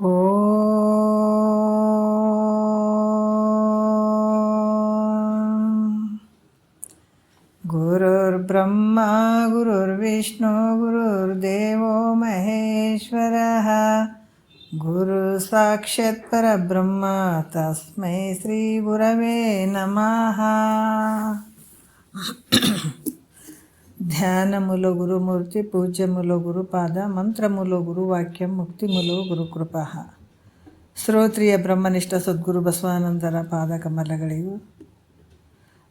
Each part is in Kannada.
ಓ ಗುರುರ್ಬ್ರಹ್ಮ ಗುರುರ್ವಿಷ್ಣು ಗುರುರ್ದೇವೋ ಮಹೇಶ್ವರಃ ಗುರು ಸಾಕ್ಷಾತ್ ಪರಬ್ರಹ್ಮ ತಸ್ಮೈ ಶ್ರೀ ಗುರವೇ ನಮಃ. ಧ್ಯಾನ ಮೂಲ ಗುರುಮೂರ್ತಿ ಪೂಜ್ಯ ಮೂಲ ಗುರುಪಾದ ಮಂತ್ರ ಮೂಲ ಗುರುವಾಕ್ಯ ಮುಕ್ತಿ ಮೂಲ ಗುರುಕೃಪಾ. ಶ್ರೋತ್ರಿಯ ಬ್ರಹ್ಮನಿಷ್ಠ ಸದ್ಗುರು ಬಸವಾನಂದರ ಪಾದ ಕಮಲಗಳಿಗೂ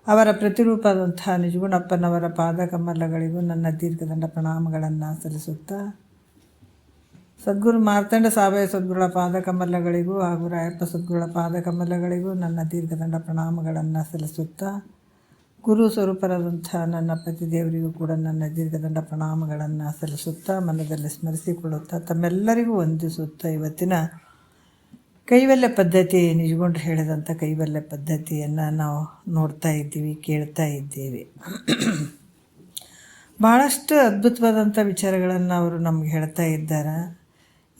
ಅವರ ಪ್ರತಿರೂಪದಂಥ ನಿಜಗುಣಪ್ಪನವರ ಪಾದ ಕಮಲಗಳಿಗೂ ನನ್ನ ದೀರ್ಘದಂಡ ಪ್ರಣಾಮಗಳನ್ನು ಸಲ್ಲಿಸುತ್ತಾ, ಸದ್ಗುರು ಮಾರ್ತಾಂಡ ಸಾವಯವ ಸದ್ಗುರುಗಳ ಪಾದ ಕಮಲಗಳಿಗೂ ಹಾಗೂ ರಾಯಪ್ಪ ಸದ್ಗುರುಗಳ ಪಾದ ಕಮಲಗಳಿಗೂ ನನ್ನ ದೀರ್ಘದಂಡ ಪ್ರಣಾಮಗಳನ್ನು ಸಲ್ಲಿಸುತ್ತಾ, ಗುರು ಸ್ವರೂಪರಾದಂಥ ನನ್ನ ಪತಿದೇವರಿಗೂ ಕೂಡ ನನ್ನ ದೀರ್ಘದಂಡ ಪ್ರಣಾಮಗಳನ್ನು ಸಲ್ಲಿಸುತ್ತಾ, ಮನದಲ್ಲಿ ಸ್ಮರಿಸಿಕೊಳ್ಳುತ್ತಾ, ತಮ್ಮೆಲ್ಲರಿಗೂ ವಂದಿಸುತ್ತಾ, ಇವತ್ತಿನ ಕೈವಲ್ಯ ಪದ್ಧತಿ ನಿಜಗೊಂಡ್ರು ಹೇಳಿದಂಥ ಕೈವಲ್ಯ ಪದ್ಧತಿಯನ್ನು ನಾವು ನೋಡ್ತಾ ಇದ್ದೀವಿ, ಕೇಳ್ತಾ ಇದ್ದೀವಿ. ಭಾಳಷ್ಟು ಅದ್ಭುತವಾದಂಥ ವಿಚಾರಗಳನ್ನು ಅವರು ನಮ್ಗೆ ಹೇಳ್ತಾ ಇದ್ದಾರೆ.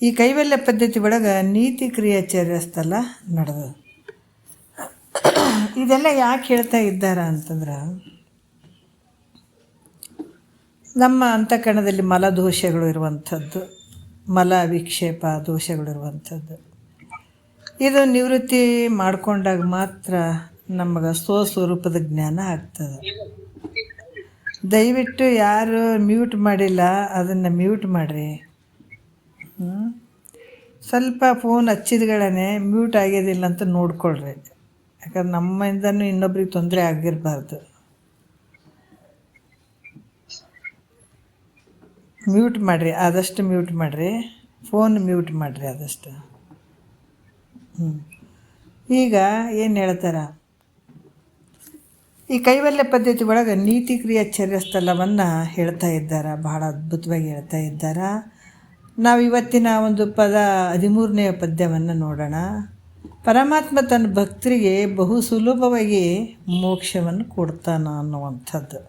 ಈ ಕೈವಲ್ಯ ಪದ್ಧತಿ ಒಳಗೆ ನೀತಿ ಕ್ರಿಯಾಚಾರ್ಯ ಸ್ಥಳ ನಡೆದು ಇದೆಲ್ಲ ಯಾಕೆ ಹೇಳ್ತಾ ಇದ್ದಾರೆ ಅಂತಂದ್ರೆ, ನಮ್ಮ ಅಂತಃಕರಣದಲ್ಲಿ ಮಲದೋಷಗಳು ಇರುವಂಥದ್ದು, ಮಲ ವಿಕ್ಷೇಪ ದೋಷಗಳಿರುವಂಥದ್ದು, ಇದು ನಿವೃತ್ತಿ ಮಾಡಿಕೊಂಡಾಗ ಮಾತ್ರ ನಮಗೆ ಸ್ವಸ್ವರೂಪದ ಜ್ಞಾನ ಆಗ್ತದೆ. ದಯವಿಟ್ಟು ಯಾರು ಮ್ಯೂಟ್ ಮಾಡಿಲ್ಲ ಅದನ್ನು ಮ್ಯೂಟ್ ಮಾಡಿರಿ. ಸ್ವಲ್ಪ ಫೋನ್ ಹಚ್ಚಿದಗಳೇ ಮ್ಯೂಟ್ ಆಗ್ಯೋದಿಲ್ಲ ಅಂತ ನೋಡ್ಕೊಳ್ರಿ. ಯಾಕಂದ್ರೆ ನಮ್ಮಿಂದನೂ ಇನ್ನೊಬ್ರಿಗೆ ತೊಂದರೆ ಆಗಿರಬಾರ್ದು. ಮ್ಯೂಟ್ ಮಾಡಿರಿ, ಆದಷ್ಟು ಮ್ಯೂಟ್ ಮಾಡಿರಿ, ಫೋನ್ ಮ್ಯೂಟ್ ಮಾಡಿರಿ ಆದಷ್ಟು. ಈಗ ಏನು ಹೇಳ್ತಾರೆ, ಈ ಕೈವಲ್ಯ ಪದ್ಧತಿ ಒಳಗೆ ನೀತಿ ಕ್ರಿಯಾಚಾರ್ಯ ಸ್ಥಳವನ್ನು ಹೇಳ್ತಾ ಇದ್ದಾರೆ. ಬಹಳ ಅದ್ಭುತವಾಗಿ ಹೇಳ್ತಾ ಇದ್ದಾರೆ. ನಾವು ಇವತ್ತಿನ ಒಂದು 13ನೇ ಪದ್ಯವನ್ನು ನೋಡೋಣ. ಪರಮಾತ್ಮ ತನ್ನ ಭಕ್ತರಿಗೆ ಬಹು ಸುಲಭವಾಗಿ ಮೋಕ್ಷವನ್ನು ಕೊಡ್ತಾನ ಅನ್ನುವಂಥದ್ದು.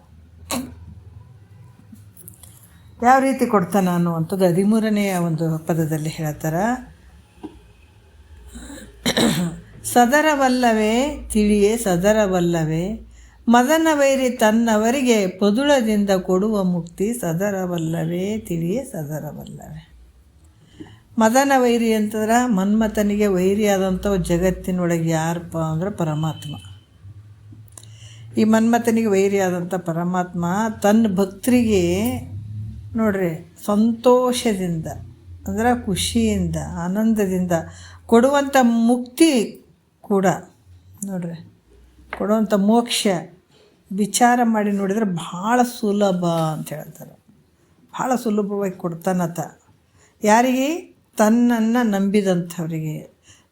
ಯಾವ ರೀತಿ ಕೊಡ್ತಾನ ಅನ್ನುವಂಥದ್ದು 13ನೇ ಒಂದು ಪದದಲ್ಲಿ ಹೇಳ್ತಾರೆ. ಸದರವಲ್ಲವೇ ತಿಳಿಯೇ ಸದರವಲ್ಲವೇ, ಮದನ ವೈರಿ ತನ್ನವರಿಗೆ ಪದುಳದಿಂದ ಕೊಡುವ ಮುಕ್ತಿ ಸದರವಲ್ಲವೇ ತಿಳಿಯೇ ಸದರವಲ್ಲವೇ. ಮದನ ವೈರಿ ಅಂತಂದ್ರೆ ಮನ್ಮಥನಿಗೆ ವೈರಿಯಾದಂಥ ಜಗತ್ತಿನೊಳಗೆ ಯಾರಪ್ಪ ಅಂದ್ರೆ ಪರಮಾತ್ಮ. ಈ ಮನ್ಮಥನಿಗೆ ವೈರಿಯಾದಂಥ ಪರಮಾತ್ಮ ತನ್ನ ಭಕ್ತರಿಗೆ ನೋಡ್ರಿ ಸಂತೋಷದಿಂದ ಅಂದ್ರೆ ಖುಷಿಯಿಂದ ಆನಂದದಿಂದ ಕೊಡುವಂಥ ಮುಕ್ತಿ ಕೂಡ ನೋಡ್ರಿ, ಕೊಡುವಂಥ ಮೋಕ್ಷ ವಿಚಾರ ಮಾಡಿ ನೋಡಿದರೆ ಭಾಳ ಸುಲಭ ಅಂತ ಹೇಳ್ತಾರೆ. ಭಾಳ ಸುಲಭವಾಗಿ ಕೊಡ್ತಾನತ. ಯಾರಿಗೆ? ತನ್ನನ್ನು ನಂಬಿದಂಥವರಿಗೆ,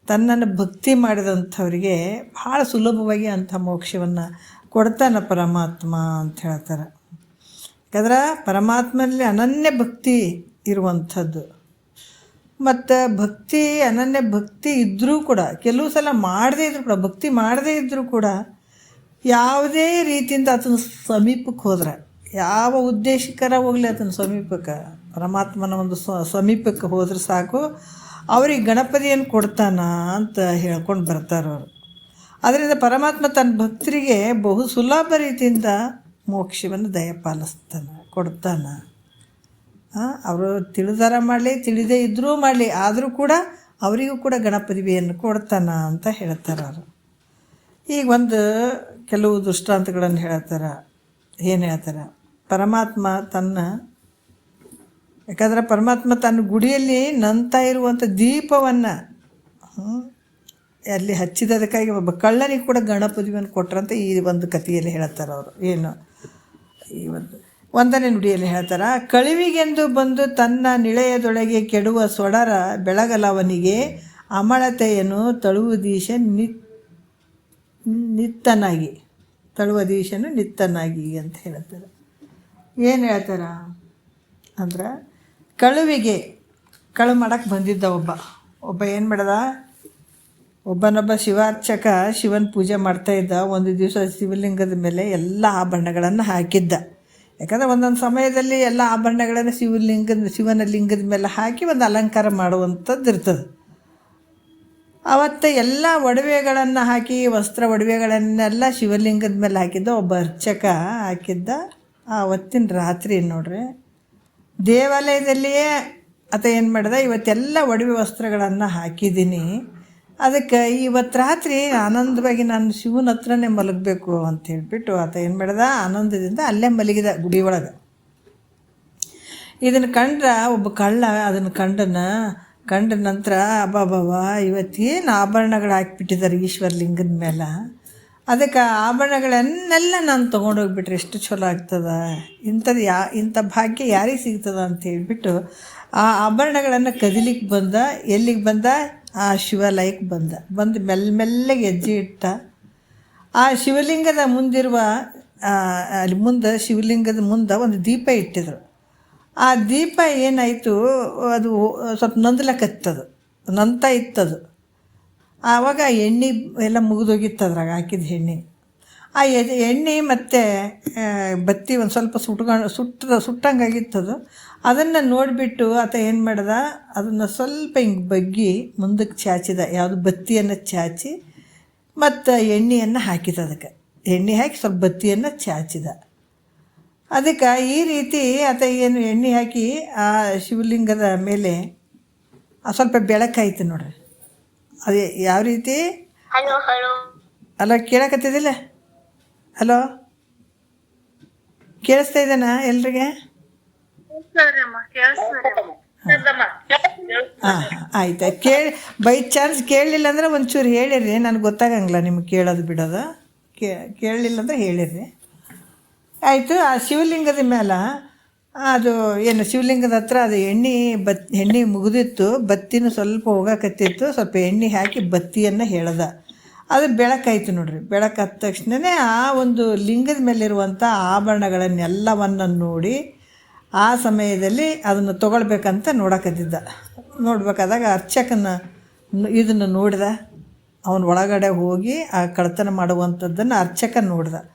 ತನ್ನನ್ನು ಭಕ್ತಿ ಮಾಡಿದಂಥವರಿಗೆ ಭಾಳ ಸುಲಭವಾಗಿ ಅಂಥ ಮೋಕ್ಷವನ್ನು ಕೊಡ್ತಾನೆ ಪರಮಾತ್ಮ ಅಂತ ಹೇಳ್ತಾರೆ. ಯಾಕಂದ್ರೆ ಪರಮಾತ್ಮನಲ್ಲಿ ಅನನ್ಯ ಭಕ್ತಿ ಇರುವಂಥದ್ದು. ಮತ್ತು ಭಕ್ತಿ ಅನನ್ಯ ಭಕ್ತಿ ಇದ್ದರೂ ಕೂಡ ಕೆಲವು ಸಲ ಮಾಡದೇ ಇದ್ದರೂ ಕೂಡ, ಭಕ್ತಿ ಮಾಡದೇ ಇದ್ದರೂ ಕೂಡ ಯಾವುದೇ ರೀತಿಯಿಂದ ಆತನ ಸಮೀಪಕ್ಕೆ ಹೋದ್ರೆ, ಯಾವ ಉದ್ದೇಶಕರ ಹೋಗಲಿ ಆತನ ಸಮೀಪಕ್ಕೆ, ಪರಮಾತ್ಮನ ಒಂದು ಸಮೀಪಕ್ಕೆ ಹೋದ್ರೆ ಸಾಕು, ಅವ್ರಿಗೆ ಗಣಪತಿಯನ್ನು ಕೊಡ್ತಾನ ಅಂತ ಹೇಳ್ಕೊಂಡು ಬರ್ತಾರೆ ಅವರು. ಅದರಿಂದ ಪರಮಾತ್ಮ ತನ್ನ ಭಕ್ತರಿಗೆ ಬಹು ಸುಲಭ ರೀತಿಯಿಂದ ಮೋಕ್ಷವನ್ನು ದಯಪಾಲಿಸ್ತಾನೆ, ಕೊಡ್ತಾನೆ. ಅವರು ತಿಳಿದಾರ ಮಾಡಲಿ ತಿಳಿದೇ ಇದ್ದರೂ ಮಾಡಲಿ, ಆದರೂ ಕೂಡ ಅವರಿಗೂ ಕೂಡ ಗಣಪತಿಯನ್ನು ಕೊಡ್ತಾನ ಅಂತ ಹೇಳ್ತಾರೆ ಅವರು. ಈಗ ಒಂದು ಕೆಲವು ದೃಷ್ಟಾಂತಗಳನ್ನು ಹೇಳ್ತಾರೆ. ಏನು ಹೇಳ್ತಾರೆ, ಪರಮಾತ್ಮ ತನ್ನ, ಯಾಕಂದರೆ ಪರಮಾತ್ಮ ತನ್ನ ಗುಡಿಯಲ್ಲಿ ನಂತ ಇರುವಂಥ ದೀಪವನ್ನು ಅಲ್ಲಿ ಹಚ್ಚಿದ್ದಕ್ಕಾಗಿ ಒಬ್ಬ ಕಳ್ಳನಿಗೆ ಕೂಡ ಗಣಪತಿಯನ್ನು ಕೊಟ್ರಂತ ಈ ಒಂದು ಕಥೆಯಲ್ಲಿ ಹೇಳ್ತಾರೆ ಅವರು. ಏನು ಈ ಒಂದನೇ ನುಡಿಯಲ್ಲಿ ಹೇಳ್ತಾರೆ, ಕಳುವಿಗೆಂದು ಬಂದು ತನ್ನ ನಿಳೆಯದೊಳಗೆ ಕೆಡುವ ಸೊಡರ ಬೆಳಗಲವನಿಗೆ ಅಮಳತೆಯನ್ನು ತಳುವುದೀಶನು ನಿತ್ತನಾಗಿ ಅಂತ ಹೇಳ್ತಾರೆ. ಏನು ಹೇಳ್ತಾರೆ ಅಂದ್ರೆ, ಕಳುವಿಗೆ ಕಳು ಮಾಡಕ್ಕೆ ಬಂದಿದ್ದ ಒಬ್ಬ ಏನು ಮಾಡ್ದ, ಒಬ್ಬನೊಬ್ಬ ಶಿವಾರ್ಚಕ ಶಿವನ ಪೂಜೆ ಮಾಡ್ತಾಯಿದ್ದ. ಒಂದು ದಿವಸ ಶಿವಲಿಂಗದ ಮೇಲೆ ಎಲ್ಲ ಆಭರಣಗಳನ್ನು ಹಾಕಿದ್ದ. ಯಾಕಂದರೆ ಒಂದೊಂದು ಸಮಯದಲ್ಲಿ ಎಲ್ಲ ಆಭರಣಗಳನ್ನು ಶಿವನ ಲಿಂಗದ ಮೇಲೆ ಹಾಕಿ ಒಂದು ಅಲಂಕಾರ ಮಾಡುವಂಥದ್ದು ಇರ್ತದೆ. ಅವತ್ತು ಎಲ್ಲ ಒಡವೆಗಳನ್ನು ಹಾಕಿ ಒಡವೆಗಳನ್ನೆಲ್ಲ ಶಿವಲಿಂಗದ ಮೇಲೆ ಹಾಕಿದ್ದ ಒಬ್ಬ ಅರ್ಚಕ ಹಾಕಿದ್ದ. ಆವತ್ತಿನ ರಾತ್ರಿ ನೋಡ್ರಿ ದೇವಾಲಯದಲ್ಲಿಯೇ ಆತ ಏನು ಮಾಡ್ದೆ, ಇವತ್ತೆಲ್ಲ ಒಡವೆ ವಸ್ತ್ರಗಳನ್ನು ಹಾಕಿದ್ದೀನಿ, ಅದಕ್ಕೆ ಇವತ್ತು ರಾತ್ರಿ ಆನಂದವಾಗಿ ನಾನು ಶಿವನ ಹತ್ರನೇ ಮಲಗಬೇಕು ಅಂತ ಹೇಳಿಬಿಟ್ಟು ಆತ ಏನು ಮಾಡ್ದ, ಆನಂದದಿಂದ ಅಲ್ಲೇ ಮಲಗಿದ ಗುಡಿ ಒಳಗೆ. ಇದನ್ನು ಕಂಡ್ರೆ ಒಬ್ಬ ಕಳ್ಳ ಅದನ್ನು ಕಂಡ ನಂತರ ಅಬ್ಬಾಬಾಬಾ ಇವತ್ತೇನು ಆಭರಣಗಳು ಹಾಕಿಬಿಟ್ಟಿದ್ದಾರೆ ಈಶ್ವರಲಿಂಗದ ಮೇಲೆ, ಅದಕ್ಕೆ ಆಭರಣಗಳನ್ನೆಲ್ಲ ನಾನು ತೊಗೊಂಡೋಗ್ಬಿಟ್ರೆ ಎಷ್ಟು ಚಲೋ ಆಗ್ತದೆ, ಇಂಥ ಭಾಗ್ಯ ಯಾರಿಗೆ ಸಿಗ್ತದ ಅಂತ ಹೇಳಿಬಿಟ್ಟು ಆ ಆಭರಣಗಳನ್ನು ಕದಿಲಿಕ್ಕೆ ಬಂದ. ಎಲ್ಲಿಗೆ ಬಂದ? ಆ ಶಿವಾಲಯಕ್ಕೆ ಬಂದು ಮೆಲ್ಲಗೆ ಹೆಜ್ಜೆ ಇಟ್ಟ. ಆ ಶಿವಲಿಂಗದ ಮುಂದಿರುವ ಅಲ್ಲಿ ಶಿವಲಿಂಗದ ಮುಂದೆ ಒಂದು ದೀಪ ಇಟ್ಟಿದ್ರು. ಆ ದೀಪ ಏನಾಯಿತು, ಅದು ಸ್ವಲ್ಪ ನಂತ ಇತ್ತದು. ಆವಾಗ ಎಣ್ಣೆ ಎಲ್ಲ ಮುಗಿದೋಗಿತ್ತು ಅದ್ರಾಗ ಹಾಕಿದ ಎಣ್ಣೆ. ಆ ಎಣ್ಣೆ ಮತ್ತು ಬತ್ತಿ ಒಂದು ಸ್ವಲ್ಪ ಸುಟ್ಟಂಗಾಗಿತ್ತದು. ಅದನ್ನು ನೋಡಿಬಿಟ್ಟು ಆತ ಏನು ಮಾಡ್ದ, ಅದನ್ನು ಸ್ವಲ್ಪ ಹಿಂಗೆ ಬಗ್ಗಿ ಮುಂದಕ್ಕೆ ಚಾಚಿದ, ಯಾವುದು ಬತ್ತಿಯನ್ನು ಚಾಚಿ ಮತ್ತು ಎಣ್ಣೆಯನ್ನು ಹಾಕಿದ. ಅದಕ್ಕೆ ಎಣ್ಣೆ ಹಾಕಿ ಸ್ವಲ್ಪ ಬತ್ತಿಯನ್ನು ಚಾಚಿದ. ಅದಕ್ಕೆ ಈ ರೀತಿ ಆತ ಏನು ಎಣ್ಣೆ ಹಾಕಿ ಆ ಶಿವಲಿಂಗದ ಮೇಲೆ ಸ್ವಲ್ಪ ಬೆಳಕಾಯ್ತು ನೋಡ್ರಿ. ಅದೇ ಯಾವ ರೀತಿ ಅಲ್ಲ ಕೇಳಕತ್ತಿದ್ದಿಲ್ಲ? ಹಲೋ, ಕೇಳಿಸ್ತಾ ಇದ್ದೇನಾ ಎಲ್ರಿಗೆ? ಹಾಂ ಆಯ್ತು. ಬೈ ಚಾನ್ಸ್ ಕೇಳಲಿಲ್ಲ ಅಂದ್ರೆ ಒಂಚೂರು ಹೇಳಿರಿ, ನನಗೆ ಗೊತ್ತಾಗಂಗಿಲ್ಲ ನಿಮ್ಗೆ ಕೇಳೋದು ಬಿಡೋದು. ಕೇಳಲಿಲ್ಲ ಅಂದ್ರೆ ಹೇಳಿರಿ ಆಯಿತು. ಆ ಶಿವಲಿಂಗದ ಮೇಲೆ ಅದು ಏನು ಶಿವಲಿಂಗದ ಹತ್ರ ಅದು ಎಣ್ಣೆ ಮುಗಿದಿತ್ತು, ಬತ್ತಿನೂ ಸ್ವಲ್ಪ ಹೋಗಕತ್ತಿತ್ತು. ಸ್ವಲ್ಪ ಎಣ್ಣೆ ಹಾಕಿ ಬತ್ತಿಯನ್ನು ಹೇಳ್ದ. ಅದು ಬೆಳಕಾಯ್ತು ನೋಡ್ರಿ. ಬೆಳಕಾದ ತಕ್ಷಣವೇ ಆ ಒಂದು ಲಿಂಗದ ಮೇಲಿರುವಂಥ ಆಭರಣಗಳನ್ನೆಲ್ಲವನ್ನು ನೋಡಿ ಆ ಸಮಯದಲ್ಲಿ ಅದನ್ನು ತೊಗೊಳ್ಬೇಕಂತ ನೋಡ್ಬೇಕಾದಾಗ ಅರ್ಚಕನ ಇದನ್ನು ನೋಡಿದ. ಅವನ ಒಳಗಡೆ ಹೋಗಿ ಆ ಕಳ್ಳತನ ಮಾಡುವಂಥದ್ದನ್ನು ಅರ್ಚಕ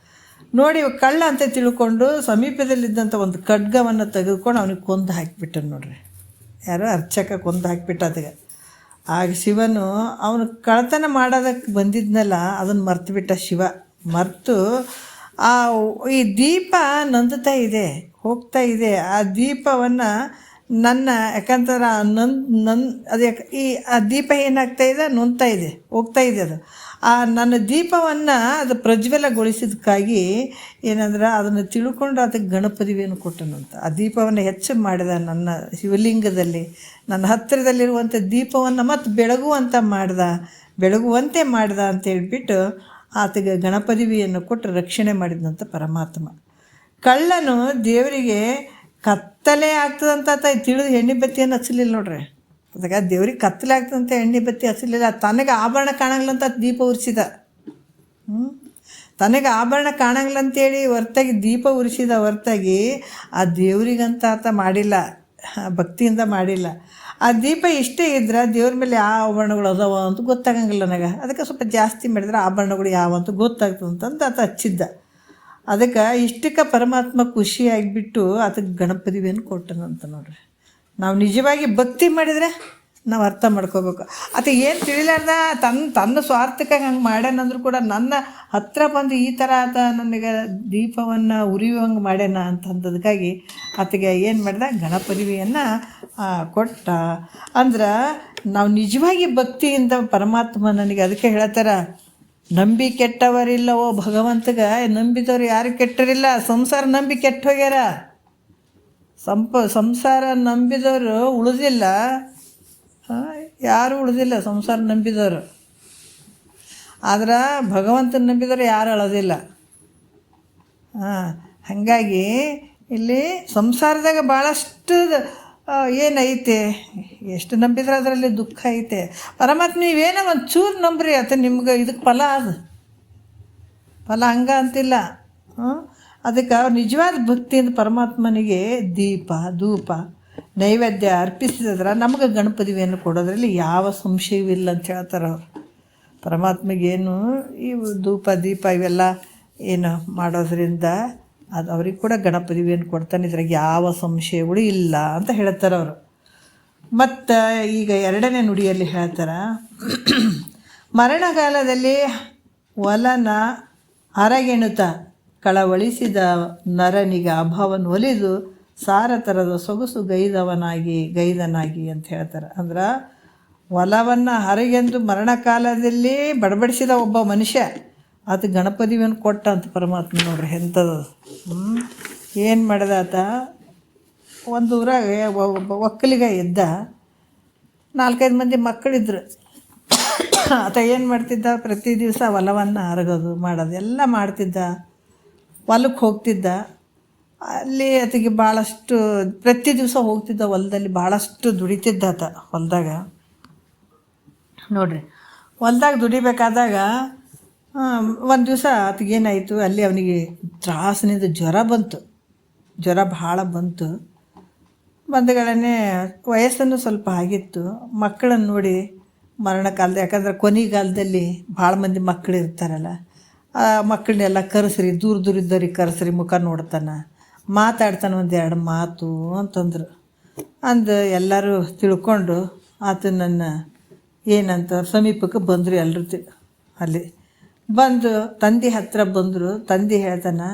ನೋಡಿ ಕಳ್ಳ ಅಂತ ತಿಳ್ಕೊಂಡು ಸಮೀಪದಲ್ಲಿದ್ದಂಥ ಒಂದು ಖಡ್ಗವನ್ನು ತೆಗೆದುಕೊಂಡು ಅವನಿಗೆ ಕೊಂದು ಹಾಕಿಬಿಟ್ಟನು ನೋಡ್ರಿ. ಯಾರೋ ಅರ್ಚಕ ಕೊಂದು ಹಾಕಿಬಿಟ್ಟ. ಅದಕ್ಕೆ ಆಗ ಶಿವನು ಅವನು ಕಳ್ಳತನ ಮಾಡೋದಕ್ಕೆ ಬಂದಿದ್ನಲ್ಲ ಅದನ್ನು ಮರೆತುಬಿಟ್ಟ. ಶಿವ ಮರೆತು ಈ ದೀಪ ನಂದುತ್ತಾ ಇದೆ, ಹೋಗ್ತಾ ಇದೆ. ಆ ದೀಪವನ್ನು ಯಾಕಂದ್ರೆ ಆ ದೀಪ ಏನಾಗ್ತಾ ಇದೆ, ನೊಂತಾ ಇದೆ, ಹೋಗ್ತಾ ಇದೆ. ಅದು ನನ್ನ ದೀಪವನ್ನು ಅದು ಪ್ರಜ್ವಲಗೊಳಿಸಿದಕ್ಕಾಗಿ ಏನಂದ್ರೆ ಅದನ್ನು ತಿಳ್ಕೊಂಡು ಅದಕ್ಕೆ ಗಣಪತಿಯನ್ನು ಕೊಟ್ಟನಂತ. ಆ ದೀಪವನ್ನು ಹೆಚ್ಚು ಮಾಡಿದ, ನನ್ನ ಶಿವಲಿಂಗದಲ್ಲಿ ನನ್ನ ಹತ್ತಿರದಲ್ಲಿರುವಂಥ ದೀಪವನ್ನು ಮತ್ತು ಬೆಳಗುವಂತೆ ಮಾಡ್ದ ಅಂತ ಹೇಳ್ಬಿಟ್ಟು ಆತಗೆ ಗಣಪತಿಯನ್ನು ಕೊಟ್ಟು ರಕ್ಷಣೆ ಮಾಡಿದಂಥ ಪರಮಾತ್ಮ. ಕಳ್ಳನು ದೇವರಿಗೆ ಕತ್ತಲೆ ಆಗ್ತದಂತ ತಿಳಿದು ಎಣ್ಣೆ ಬತ್ತಿಯನ್ನು ಹಚ್ಚಲಿಲ್ಲ ನೋಡ್ರಿ. ಅದಕ್ಕೆ ದೇವ್ರಿಗೆ ಕತ್ತಲೆ ಆಗ್ತದಂತ ಎಣ್ಣೆ ಬತ್ತಿ ಹಚ್ಚಲಿಲ್ಲ. ತನಗೆ ಆಭರಣ ಕಾಣಂಗಿಲ್ಲಂತ ದೀಪ ಉರಿಸಿದ. ತನಗೆ ಆಭರಣ ಕಾಣಂಗಿಲ್ಲ ಅಂತೇಳಿ ಹೊರತಾಗಿ ದೀಪ ಉರಿಸಿದ ಹೊರತಾಗಿ ಆ ದೇವ್ರಿಗಂತ ಆತ ಮಾಡಿಲ್ಲ, ಭಕ್ತಿಯಿಂದ ಮಾಡಿಲ್ಲ. ಆ ದೀಪ ಇಷ್ಟೇ ಇದ್ರೆ ದೇವ್ರ ಮೇಲೆ ಯಾವ ಆಭರಣಗಳು ಅದಾವ ಅಂತ ಗೊತ್ತಾಗಂಗಿಲ್ಲ ನನಗೆ. ಅದಕ್ಕೆ ಸ್ವಲ್ಪ ಜಾಸ್ತಿ ಮಾಡಿದ್ರೆ ಆಭರಣಗಳು ಯಾವ ಅಂತ ಗೊತ್ತಾಗ್ತದಂತಂದು ಆತ ಹಚ್ಚಿದ್ದ. ಅದಕ್ಕೆ ಇಷ್ಟಕ್ಕೆ ಪರಮಾತ್ಮ ಖುಷಿಯಾಗಿಬಿಟ್ಟು ಆತಗೆ ಗಣಪತಿಯನ್ನು ಕೊಟ್ಟನಂತ ನೋಡ್ರಿ. ನಾವು ನಿಜವಾಗಿ ಭಕ್ತಿ ಮಾಡಿದರೆ ನಾವು ಅರ್ಥ ಮಾಡ್ಕೋಬೇಕು. ಆತ ಏನು ತಿಳಿಲಾರ್ದ ತನ್ನ ಸ್ವಾರ್ಥಕ್ಕಾಗಿ ಹಂಗೆ ಮಾಡ್ಯಾನಂದ್ರೂ ಕೂಡ ನನ್ನ ಹತ್ರ ಬಂದು ಈ ಥರ ಆತ ನನಗೆ ದೀಪವನ್ನು ಉರಿಯುವಂಗೆ ಮಾಡ್ಯಾನ ಅಂತಂದದಕ್ಕಾಗಿ ಆತಗೆ ಏನು ಮಾಡ್ದ, ಗಣಪತಿಯನ್ನು ಕೊಟ್ಟ. ಅಂದ್ರೆ ನಾವು ನಿಜವಾಗಿ ಭಕ್ತಿಯಿಂದ ಪರಮಾತ್ಮ ನನಗೆ ಅದಕ್ಕೆ ಹೇಳ್ತಾರೆ, ನಂಬಿ ಕೆಟ್ಟವರಿಲ್ಲವೋ ಭಗವಂತಗೆ. ನಂಬಿದವರು ಯಾರು ಕೆಟ್ಟರಿಲ್ಲ, ಸಂಸಾರ ನಂಬಿ ಕೆಟ್ಟು ಹೋಗ್ಯಾರ. ಸಂಸಾರ ನಂಬಿದವರು ಉಳಿದಿಲ್ಲ, ಯಾರೂ ಉಳಿದಿಲ್ಲ ಸಂಸಾರ ನಂಬಿದವರು. ಆದ್ರೆ ಭಗವಂತನ ನಂಬಿದವರು ಯಾರು ಅಳೋದಿಲ್ಲ. ಹಾಗಾಗಿ ಇಲ್ಲಿ ಸಂಸಾರದಾಗ ಭಾಳಷ್ಟು ಏನೈತೆ, ಎಷ್ಟು ನಂಬಿದ್ರೆ ಅದರಲ್ಲಿ ದುಃಖ ಐತೆ. ಪರಮಾತ್ಮ ನೀವೇನೋ ಒಂದು ಚೂರು ನಂಬ್ರಿ ಆತ ನಿಮ್ಗೆ ಇದಕ್ಕೆ ಫಲ ಹಂಗ ಅಂತಿಲ್ಲ. ಅದಕ್ಕೆ ನಿಜವಾದ ಭಕ್ತಿಯಿಂದ ಪರಮಾತ್ಮನಿಗೆ ದೀಪ ಧೂಪ ನೈವೇದ್ಯ ಅರ್ಪಿಸಿದ್ರೆ ನಮಗೆ ಗಣಪತಿಯನ್ನು ಕೊಡೋದ್ರಲ್ಲಿ ಯಾವ ಸಂಶಯವಿಲ್ಲ ಅಂತ ಹೇಳ್ತಾರೆ ಅವರು. ಪರಮಾತ್ಮಗೇನು ಈ ಧೂಪ ದೀಪ ಇವೆಲ್ಲ ಏನು ಮಾಡೋದ್ರಿಂದ ಅದು ಅವ್ರಿಗೆ ಕೂಡ ಗಣಪತಿಯನ್ನು ಕೊಡ್ತಾನೆ, ಇದ್ರಾಗ ಯಾವ ಸಂಶಯಗಳು ಇಲ್ಲ ಅಂತ ಹೇಳ್ತಾರೆ ಅವರು. ಮತ್ತು ಈಗ ಎರಡನೇ ನುಡಿಯಲ್ಲಿ ಹೇಳ್ತಾರೆ, ಮರಣಕಾಲದಲ್ಲಿ ಒಲನ ಅರಗೆಣುತ ಕಳವಳಿಸಿದ ನರನಿಗೆ ಅಭಾವನ ಒಲಿದು ಸಾರತರದ ಸೊಗಸು ಗೈದನಾಗಿ ಅಂತ ಹೇಳ್ತಾರೆ. ಅಂದ್ರೆ ಹೊಲವನ್ನು ಹರಗೆಂದು ಮರಣಕಾಲದಲ್ಲಿ ಬಡಬಡಿಸಿದ ಒಬ್ಬ ಮನುಷ್ಯ ಅದು ಗಣಪತಿಯನ್ನು ಕೊಟ್ಟ ಅಂತ ಪರಮಾತ್ಮ. ನೋಡ್ರಿ ಎಂಥದ್ದು. ಏನು ಮಾಡಿದ ಆತ, ಒಂದು ಊರಾಗ ಒಬ್ಬ ಒಕ್ಕಲಿಗ ಇದ್ದ, 4-5 ಮಂದಿ ಮಕ್ಕಳಿದ್ರು. ಆತ ಏನು ಮಾಡ್ತಿದ್ದ, ಪ್ರತಿ ದಿವಸ ಹೊಲವನ್ನು ಹರಗೋದು ಮಾಡೋದು ಎಲ್ಲ ಮಾಡ್ತಿದ್ದ. ಹೊಲಕ್ಕೆ ಹೋಗ್ತಿದ್ದ. ಅಲ್ಲಿ ಆತಗೆ ಭಾಳಷ್ಟು ಪ್ರತಿ ದಿವಸ ಹೋಗ್ತಿದ್ದ ಹೊಲದಲ್ಲಿ, ಭಾಳಷ್ಟು ದುಡಿತಿದ್ದ ಆತ ಹೊಲದಾಗ. ನೋಡ್ರಿ, ಹೊಲ್ದಾಗ ದುಡಿಬೇಕಾದಾಗ ಒಂದು ದಿವಸ ಆತಗೇನಾಯಿತು, ಅಲ್ಲಿ ಅವನಿಗೆ ತ್ರಾಸಿನಿಂದ ಜ್ವರ ಭಾಳ ಬಂತು. ಬಂದಗಳನ್ನೇ ವಯಸ್ಸನ್ನು ಸ್ವಲ್ಪ ಆಗಿತ್ತು. ಮಕ್ಕಳನ್ನು ನೋಡಿ ಮರಣಕಾಲದ, ಯಾಕಂದ್ರೆ ಕೊನೆಗಾಲದಲ್ಲಿ ಭಾಳ ಮಂದಿ ಮಕ್ಕಳು ಇರ್ತಾರಲ್ಲ, ಆ ಮಕ್ಕಳನ್ನೆಲ್ಲ ಕರೆಸ್ರಿ, ದೂರ ಇದ್ದವ್ರಿಗೆ ಕರೆಸ್ರಿ, ಮುಖ ನೋಡ್ತಾನೆ, ಮಾತಾಡ್ತಾನೆ, 1-2 ಮಾತು ಅಂತಂದ್ರು. ಎಲ್ಲರೂ ತಿಳ್ಕೊಂಡು ಆತನನ್ನು ಏನಂತ ಸಮೀಪಕ್ಕೆ ಬಂದರು. ಎಲ್ಲರೂ ಅಲ್ಲಿ ಬಂದು ತಂದೆ ಹತ್ರ ಬಂದರು. ತಂದೆ ಹೇಳ್ತಾನೆ,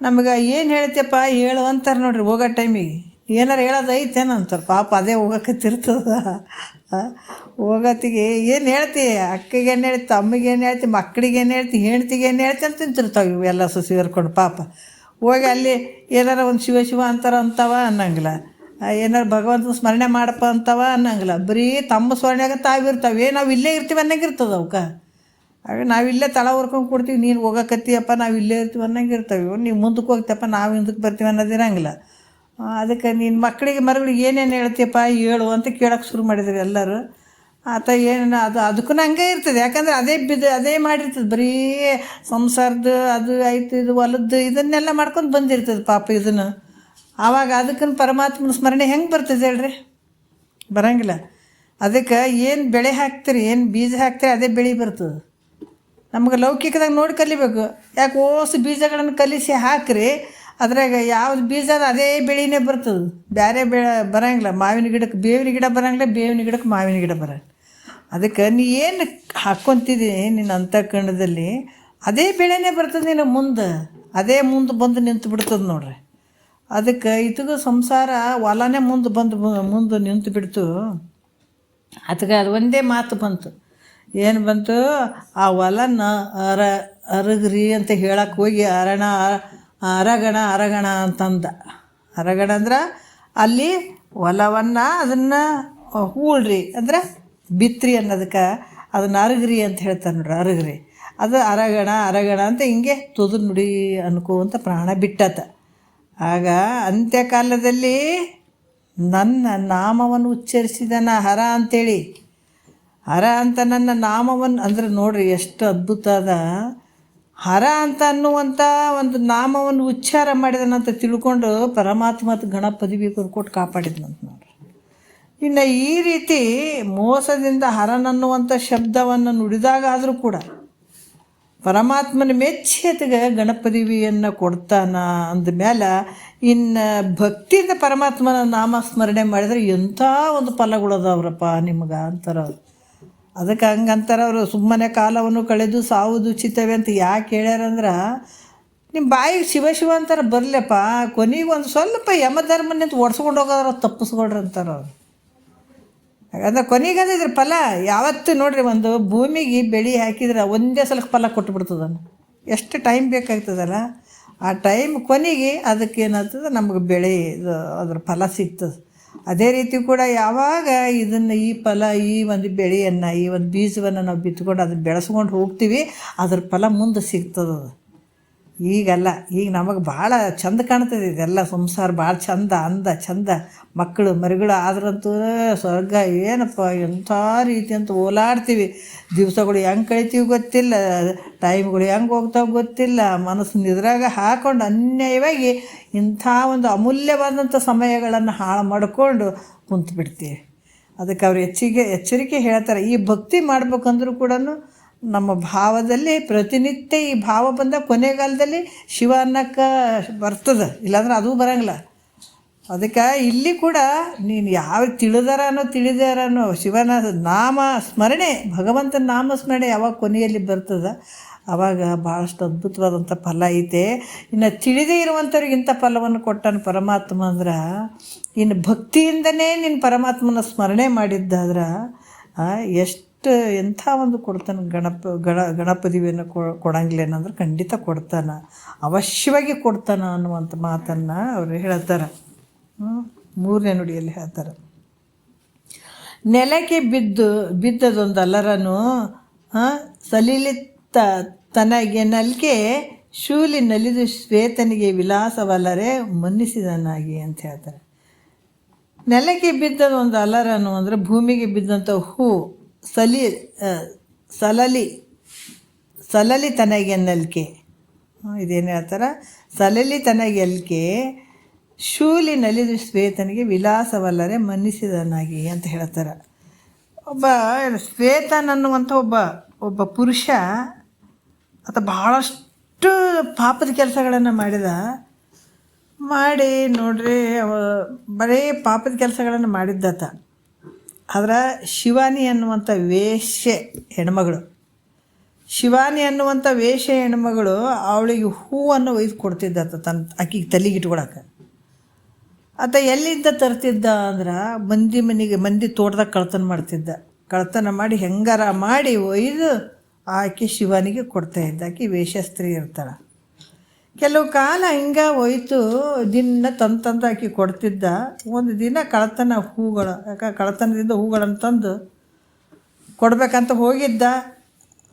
ನಮಗೆ ಏನು ಹೇಳ್ತೀಯಪ್ಪ ಹೇಳು ಅಂತಾರೆ. ನೋಡ್ರಿ, ಹೋಗೋ ಟೈಮಿಗೆ ಏನಾರು ಹೇಳೋದು ಐತೇನು ಅಂತಾರೆ. ಪಾಪ ಅದೇ ಹೋಗೋಕತ್ತಿರ್ತದ. ಹೋಗೋತ್ತಿಗೆ ಏನು ಹೇಳ್ತಿ, ಅಕ್ಕಗೆ ಏನು ಹೇಳ್ತಿ, ಅಮ್ಮಗೆ ಏನು ಹೇಳ್ತಿ, ಮಕ್ಕಳಿಗೆ ಏನು ಹೇಳ್ತಿ, ಹೆಣ್ತಿಗೆ ಏನು ಹೇಳ್ತಿ ಅಂತ ತಿಂತಿರ್ತಾವೆ ಇವೆಲ್ಲ ಸೊಸಿ ಹರ್ಕೊಂಡು. ಪಾಪ ಹೋಗಿ ಅಲ್ಲಿ ಏನಾರ ಒಂದು ಶಿವ ಅಂತಾವ ಅನ್ನಂಗಿಲ್ಲ, ಏನಾರು ಭಗವಂತನ ಸ್ಮರಣೆ ಮಾಡಪ್ಪ ಅಂತವ ಅನ್ನಂಗಿಲ್ಲ. ಬರೀ ತಮ್ಮ ಸ್ಮರಣೆಯಾಗ ತಾವಿರ್ತಾವೆ, ನಾವು ಇಲ್ಲೇ ಇರ್ತೀವಿ ಅನ್ನಂಗಿರ್ತದೆ ಅವಕ್ಕೆ. ಆಗ ನಾವಿಲ್ಲೇ ತಳ ಹೊರ್ಕೊಂಡು ಕೊಡ್ತೀವಿ, ನೀನು ಹೋಗಕತ್ತೀಯಪ್ಪ ನಾವು ಇಲ್ಲೇ ಇರ್ತೀವಿ ಅನ್ನಂಗೆ ಇರ್ತವೆ. ನೀವು ಮುಂದಕ್ಕೆ ಹೋಗ್ತಪ್ಪ, ನಾವು ಹಿಂದಕ್ಕೆ ಬರ್ತೀವಿ ಅನ್ನೋದಿರಂಗಿಲ್ಲ. ಅದಕ್ಕೆ ನಿನ್ನ ಮಕ್ಕಳಿಗೆ ಮರುಗಳಿಗೆ ಏನೇನು ಹೇಳ್ತೀಯಪ್ಪ ಹೇಳು ಅಂತ ಕೇಳೋಕ್ಕೆ ಶುರು ಮಾಡಿದ್ರು ಎಲ್ಲರೂ. ಆತ ಏನು ಅದಕ್ಕೂ ಹಂಗೆ ಇರ್ತದೆ. ಯಾಕಂದ್ರೆ ಅದೇ ಮಾಡಿರ್ತದೆ. ಬರೀ ಸಂಸಾರದ ಅದು ಆಯ್ತು, ಇದು ಹೊಲದ್ದು ಇದನ್ನೆಲ್ಲ ಮಾಡ್ಕೊಂಡು ಬಂದಿರ್ತದೆ ಪಾಪ ಇದನ್ನು. ಆವಾಗ ಅದಕ್ಕನ್ನು ಪರಮಾತ್ಮನ ಸ್ಮರಣೆ ಹೆಂಗೆ ಬರ್ತದೆ ಹೇಳ್ರಿ? ಬರೋಂಗಿಲ್ಲ. ಅದಕ್ಕೆ ಏನು ಬೆಳೆ ಹಾಕ್ತೀರಿ, ಏನು ಬೀಜ ಹಾಕ್ತೀರಿ, ಅದೇ ಬೆಳೆ ಬರ್ತದೆ. ನಮ್ಗೆ ಲೌಕಿಕದಾಗ ನೋಡಿ ಕಲಿಬೇಕು. ಯಾಕೆ ಓಸು ಬೀಜಗಳನ್ನು ಕಲಿಸಿ ಹಾಕ್ರಿ, ಅದ್ರಾಗ ಯಾವ್ದು ಬೀಜ ಅದೇ ಬೆಳೆನೇ ಬರ್ತದೆ. ಬೇರೆ ಬೆಳೆ ಬರೋಂಗಿಲ್ಲ. ಮಾವಿನ ಗಿಡಕ್ಕೆ ಬೇವಿನ ಗಿಡ ಬರೋಂಗಿಲ್ಲ, ಬೇವಿನ ಗಿಡಕ್ಕೆ ಮಾವಿನ ಗಿಡ ಬರೋಂಗಿಲ್ಲ. ಅದಕ್ಕೆ ನೀ ಏನು ಹಾಕ್ಕೊತಿದ್ದೀನಿ ನಿನ್ನ ಅಂತಃಕರಣದಲ್ಲಿ, ಅದೇ ಬೆಳೆನೇ ಬರ್ತದೆ ನಿನ್ನ ಮುಂದೆ, ಅದೇ ಮುಂದೆ ಬಂದು ನಿಂತು ಬಿಡ್ತದೆ ನೋಡ್ರಿ. ಅದಕ್ಕೆ ಇದಗೂ ಸಂಸಾರ ಹೊಲನೇ ಮುಂದೆ ನಿಂತು ಬಿಡ್ತು. ಅದಕ್ಕೆ ಅದು ಒಂದೇ ಮಾತು ಬಂತು. ಏನು ಬಂತು, ಆ ಹೊಲನ ಅರಗ್ರಿ ಅಂತ ಹೇಳಕ್ಕೆ ಹೋಗಿ ಅರಗಣ ಅಂತಂದ. ಅರಗಣ ಅಂದ್ರೆ ಅಲ್ಲಿ ಹೊಲವನ್ನು ಅದನ್ನು ಹೂಳ್ರಿ ಅಂದ್ರೆ ಬಿತ್ರಿ ಅನ್ನೋದಕ್ಕೆ ಅದನ್ನು ಅರಗ್ರಿ ಅಂತ ಹೇಳ್ತಾರೆ ನೋಡ್ರಿ. ಅರಗ್ರಿ ಅದು ಅರಗಣ ಅಂತ ಹಿಂಗೆ ತುದು ನುಡಿ ಅನ್ಕೋಂತ ಪ್ರಾಣ ಬಿಟ್ಟತ. ಆಗ ಅಂತ್ಯಕಾಲದಲ್ಲಿ ನನ್ನ ನಾಮವನ್ನು ಉಚ್ಚರಿಸಿದನ ಹರ ಅಂಥೇಳಿ. ಹರ ಅಂತ ನನ್ನ ನಾಮವನ್ನು ಅಂದ್ರೆ ನೋಡ್ರಿ ಎಷ್ಟು ಅದ್ಭುತ ಅದ. ಹರ ಅಂತ ಅನ್ನುವಂಥ ಒಂದು ನಾಮವನ್ನು ಉಚ್ಚಾರ ಮಾಡಿದನಂತ ತಿಳ್ಕೊಂಡು ಪರಮಾತ್ಮ ಗಣಪದವಿ ಕೊಟ್ಟು ಕಾಪಾಡಿದ್ನಂತ ನೋಡ್ರಿ. ಇನ್ನು ಈ ರೀತಿ ಮೋಸದಿಂದ ಹರನನ್ನುವಂಥ ಶಬ್ದವನ್ನು ನುಡಿದಾಗಾದರೂ ಕೂಡ ಪರಮಾತ್ಮನ ಮೆಚ್ಚಿ ಆತಗೆ ಗಣಪದವಿಯನ್ನು ಕೊಡ್ತಾನ. ಅಂದಮೇಲೆ ಇನ್ನು ಭಕ್ತಿಯಿಂದ ಪರಮಾತ್ಮನ ನಾಮಸ್ಮರಣೆ ಮಾಡಿದ್ರೆ ಎಂಥ ಒಂದು ಫಲಗಳದವ್ರಪ್ಪ ನಿಮ್ಗೆ ಅಂತಾರೆ ಅವ್ರು. ಅದಕ್ಕೆ ಹಂಗಂತಾರೆ ಅವರು. ಸುಮ್ಮನೆ ಕಾಲವನ್ನು ಕಳೆದು ಸಾವುದು ಉಚಿತವೇ ಅಂತ ಯಾಕೆ ಹೇಳ್ಯಾರಂದ್ರೆ, ನಿಮ್ಮ ಬಾಯಿಗೆ ಶಿವ ಅಂತಾರೆ ಬರಲಪ್ಪ, ಕೊನೆಗೆ ಒಂದು ಸ್ವಲ್ಪ ಯಮಧರ್ಮನಿಂದ ಓಡಿಸ್ಕೊಂಡು ಹೋಗೋದ್ರ ತಪ್ಪಿಸ್ಕೊಡ್ರಿ ಅಂತಾರೆ ಅವ್ರು. ಯಾಕಂದ್ರೆ ಕೊನೆಗೆ ಅದಿದ್ರೆ ಫಲ ಯಾವತ್ತು ನೋಡ್ರಿ, ಒಂದು ಭೂಮಿಗೆ ಬೆಳೆ ಹಾಕಿದ್ರೆ ಒಂದೇ ಸಲಕ್ಕೆ ಫಲ ಕೊಟ್ಟುಬಿಡ್ತದನ್ನು. ಎಷ್ಟು ಟೈಮ್ ಬೇಕಾಗ್ತದಲ್ಲ, ಆ ಟೈಮ್ ಕೊನೆಗೆ ಅದಕ್ಕೇನಾಗ್ತದೆ ನಮಗೆ ಬೆಳೆ ಅದ್ರ ಫಲ ಸಿಗ್ತದೆ. ಅದೇ ರೀತಿ ಕೂಡ ಯಾವಾಗ ಇದನ್ನು ಈ ಫಲ, ಈ ಒಂದು ಬೆಳೆಯನ್ನು, ಈ ಒಂದು ಬೀಜವನ್ನು ನಾವು ಬಿತ್ಕೊಂಡು ಅದನ್ನು ಬೆಳೆಸ್ಕೊಂಡು ಹೋಗ್ತೀವಿ, ಅದ್ರ ಫಲ ಮುಂದೆ ಸಿಗ್ತದೆ. ಈಗಲ್ಲ, ಈಗ ನಮಗೆ ಭಾಳ ಚಂದ ಕಾಣ್ತದೆ ಇದೆಲ್ಲ ಸಂಸಾರ, ಭಾಳ ಚಂದ ಮಕ್ಕಳು ಮರಿಗಳು ಆದ್ರಂತೂ ಸ್ವರ್ಗ ಏನಪ್ಪ, ಎಂಥ ರೀತಿ ಅಂತ ಓಲಾಡ್ತೀವಿ. ದಿವಸಗಳು ಹೆಂಗೆ ಕಳಿತೀವಿ ಗೊತ್ತಿಲ್ಲ, ಟೈಮ್ಗಳು ಹೆಂಗೆ ಹೋಗ್ತಾವೆ ಗೊತ್ತಿಲ್ಲ. ಮನಸ್ಸು ನಿದ್ರಾಗ ಹಾಕೊಂಡು ಅನ್ಯಾಯವಾಗಿ ಇಂಥ ಒಂದು ಅಮೂಲ್ಯವಾದಂಥ ಸಮಯಗಳನ್ನು ಹಾಳು ಮಾಡಿಕೊಂಡು ಕುಂತ್ಬಿಡ್ತೀವಿ. ಅದಕ್ಕೆ ಅವ್ರು ಎಚ್ಚರಿಕೆ ಹೇಳ್ತಾರೆ. ಈ ಭಕ್ತಿ ಮಾಡ್ಬೇಕಂದ್ರೂ ಕೂಡ ನಮ್ಮ ಭಾವದಲ್ಲಿ ಪ್ರತಿನಿತ್ಯ ಈ ಭಾವ ಬಂದ ಕೊನೆಗಾಲದಲ್ಲಿ ಶಿವ ಅನ್ನಕ್ಕೆ ಬರ್ತದೆ, ಇಲ್ಲಾಂದ್ರೆ ಅದೂ ಬರೋಂಗಿಲ್ಲ. ಅದಕ್ಕೆ ಇಲ್ಲಿ ಕೂಡ ನೀನು ಯಾವ ತಿಳಿದಾರನೋ ಶಿವನ ನಾಮ ಸ್ಮರಣೆ, ಭಗವಂತನ ನಾಮ ಸ್ಮರಣೆ ಯಾವಾಗ ಕೊನೆಯಲ್ಲಿ ಬರ್ತದೆ ಆವಾಗ ಭಾಳಷ್ಟು ಅದ್ಭುತವಾದಂಥ ಫಲ ಐತೆ. ಇನ್ನು ತಿಳಿದೇ ಇರುವಂಥವ್ರಿಗೆ ಇಂಥ ಫಲವನ್ನು ಕೊಟ್ಟನು ಪರಮಾತ್ಮ ಅಂದ್ರೆ, ಇನ್ನು ಭಕ್ತಿಯಿಂದನೇ ನೀನು ಪರಮಾತ್ಮನ ಸ್ಮರಣೆ ಮಾಡಿದ್ದಾದ್ರೆ ಎಷ್ಟು ಎಂಥ ಒಂದು ಕೊಡ್ತಾನೆ. ಗಣಪತಿಯನ್ನು ಕೊಡಂಗಿಲ್ಲೇನಂದ್ರೆ ಖಂಡಿತ ಕೊಡ್ತಾನೆ, ಅವಶ್ಯವಾಗಿ ಕೊಡ್ತಾನೆ ಅನ್ನುವಂಥ ಮಾತನ್ನು ಅವರು ಹೇಳ್ತಾರೆ. 3ನೇ ನುಡಿಯಲ್ಲಿ ಹೇಳ್ತಾರೆ, ನೆಲಕ್ಕೆ ಬಿದ್ದದೊಂದು ಅಲ್ಲರನು ಸಲಿಲಿ ತನಗೆ ನಲ್ಕೆ ಶೂಲಿ ನಲಿದು ಶ್ವೇತನಿಗೆ ವಿಲಾಸವಲ್ಲರೆ ಮನ್ನಿಸಿದನಾಗಿ ಅಂತ ಹೇಳ್ತಾರೆ. ನೆಲಕ್ಕೆ ಬಿದ್ದದೊಂದು ಅಲರನು ಅಂದರೆ ಭೂಮಿಗೆ ಬಿದ್ದಂಥ ಹೂ, ಸಲಲಿ ತನಗೆ ನಲ್ಕೆ, ಇದೇನು ಹೇಳ್ತಾರೆ, ಸಲಲಿ ತನಗೆ ಎಲ್ಕೆ ಶೂಲಿ ನಲಿದು ಶ್ವೇತನಿಗೆ ವಿಲಾಸವಲ್ಲರೆ ಮನ್ನಿಸಿದನಾಗಿ ಅಂತ ಹೇಳ್ತಾರೆ. ಶ್ವೇತನ್ ಅನ್ನುವಂಥ ಒಬ್ಬ ಪುರುಷ ಆತ ಭಾಳಷ್ಟು ಪಾಪದ ಕೆಲಸಗಳನ್ನು ಮಾಡಿ ನೋಡ್ರಿ, ಬರೀ ಪಾಪದ ಕೆಲಸಗಳನ್ನು ಮಾಡಿದ್ದಾತ. ಆದ್ರೆ ಶಿವಾನಿ ಅನ್ನುವಂಥ ವೇಶ್ಯೆ ಹೆಣ್ಮಗಳು, ಅವಳಿಗೆ ಹೂವನ್ನು ಒಯ್ದು ಕೊಡ್ತಿದ್ದಾತ ಆಕಿಗೆ ತಲೆಗಿಟ್ಕೊಳಕ್ಕೆ. ಆತ ಎಲ್ಲಿಂದ ತರ್ತಿದ್ದ ಅಂದ್ರೆ ಮಂದಿ ತೋಟದಾಗ ಕಳ್ತನ ಮಾಡಿ ಹೆಂಗಾರ ಮಾಡಿ ಒಯ್ದು ಆಕೆ ಶಿವನಿಗೆ ಕೊಡ್ತಾಯಿದ್ದ. ಆಕೆ ವೇಷಸ್ತ್ರೀ ಇರ್ತಾಳೆ. ಕೆಲವು ಕಾಲ ಹಿಂಗೆ ಹೋಯ್ತು, ದಿನ ತಂದು ಆಕೆ ಕೊಡ್ತಿದ್ದ. ಒಂದು ದಿನ ಕಳ್ತನದಿಂದ ಹೂಗಳನ್ನು ತಂದು ಕೊಡ್ಬೇಕಂತ ಹೋಗಿದ್ದ.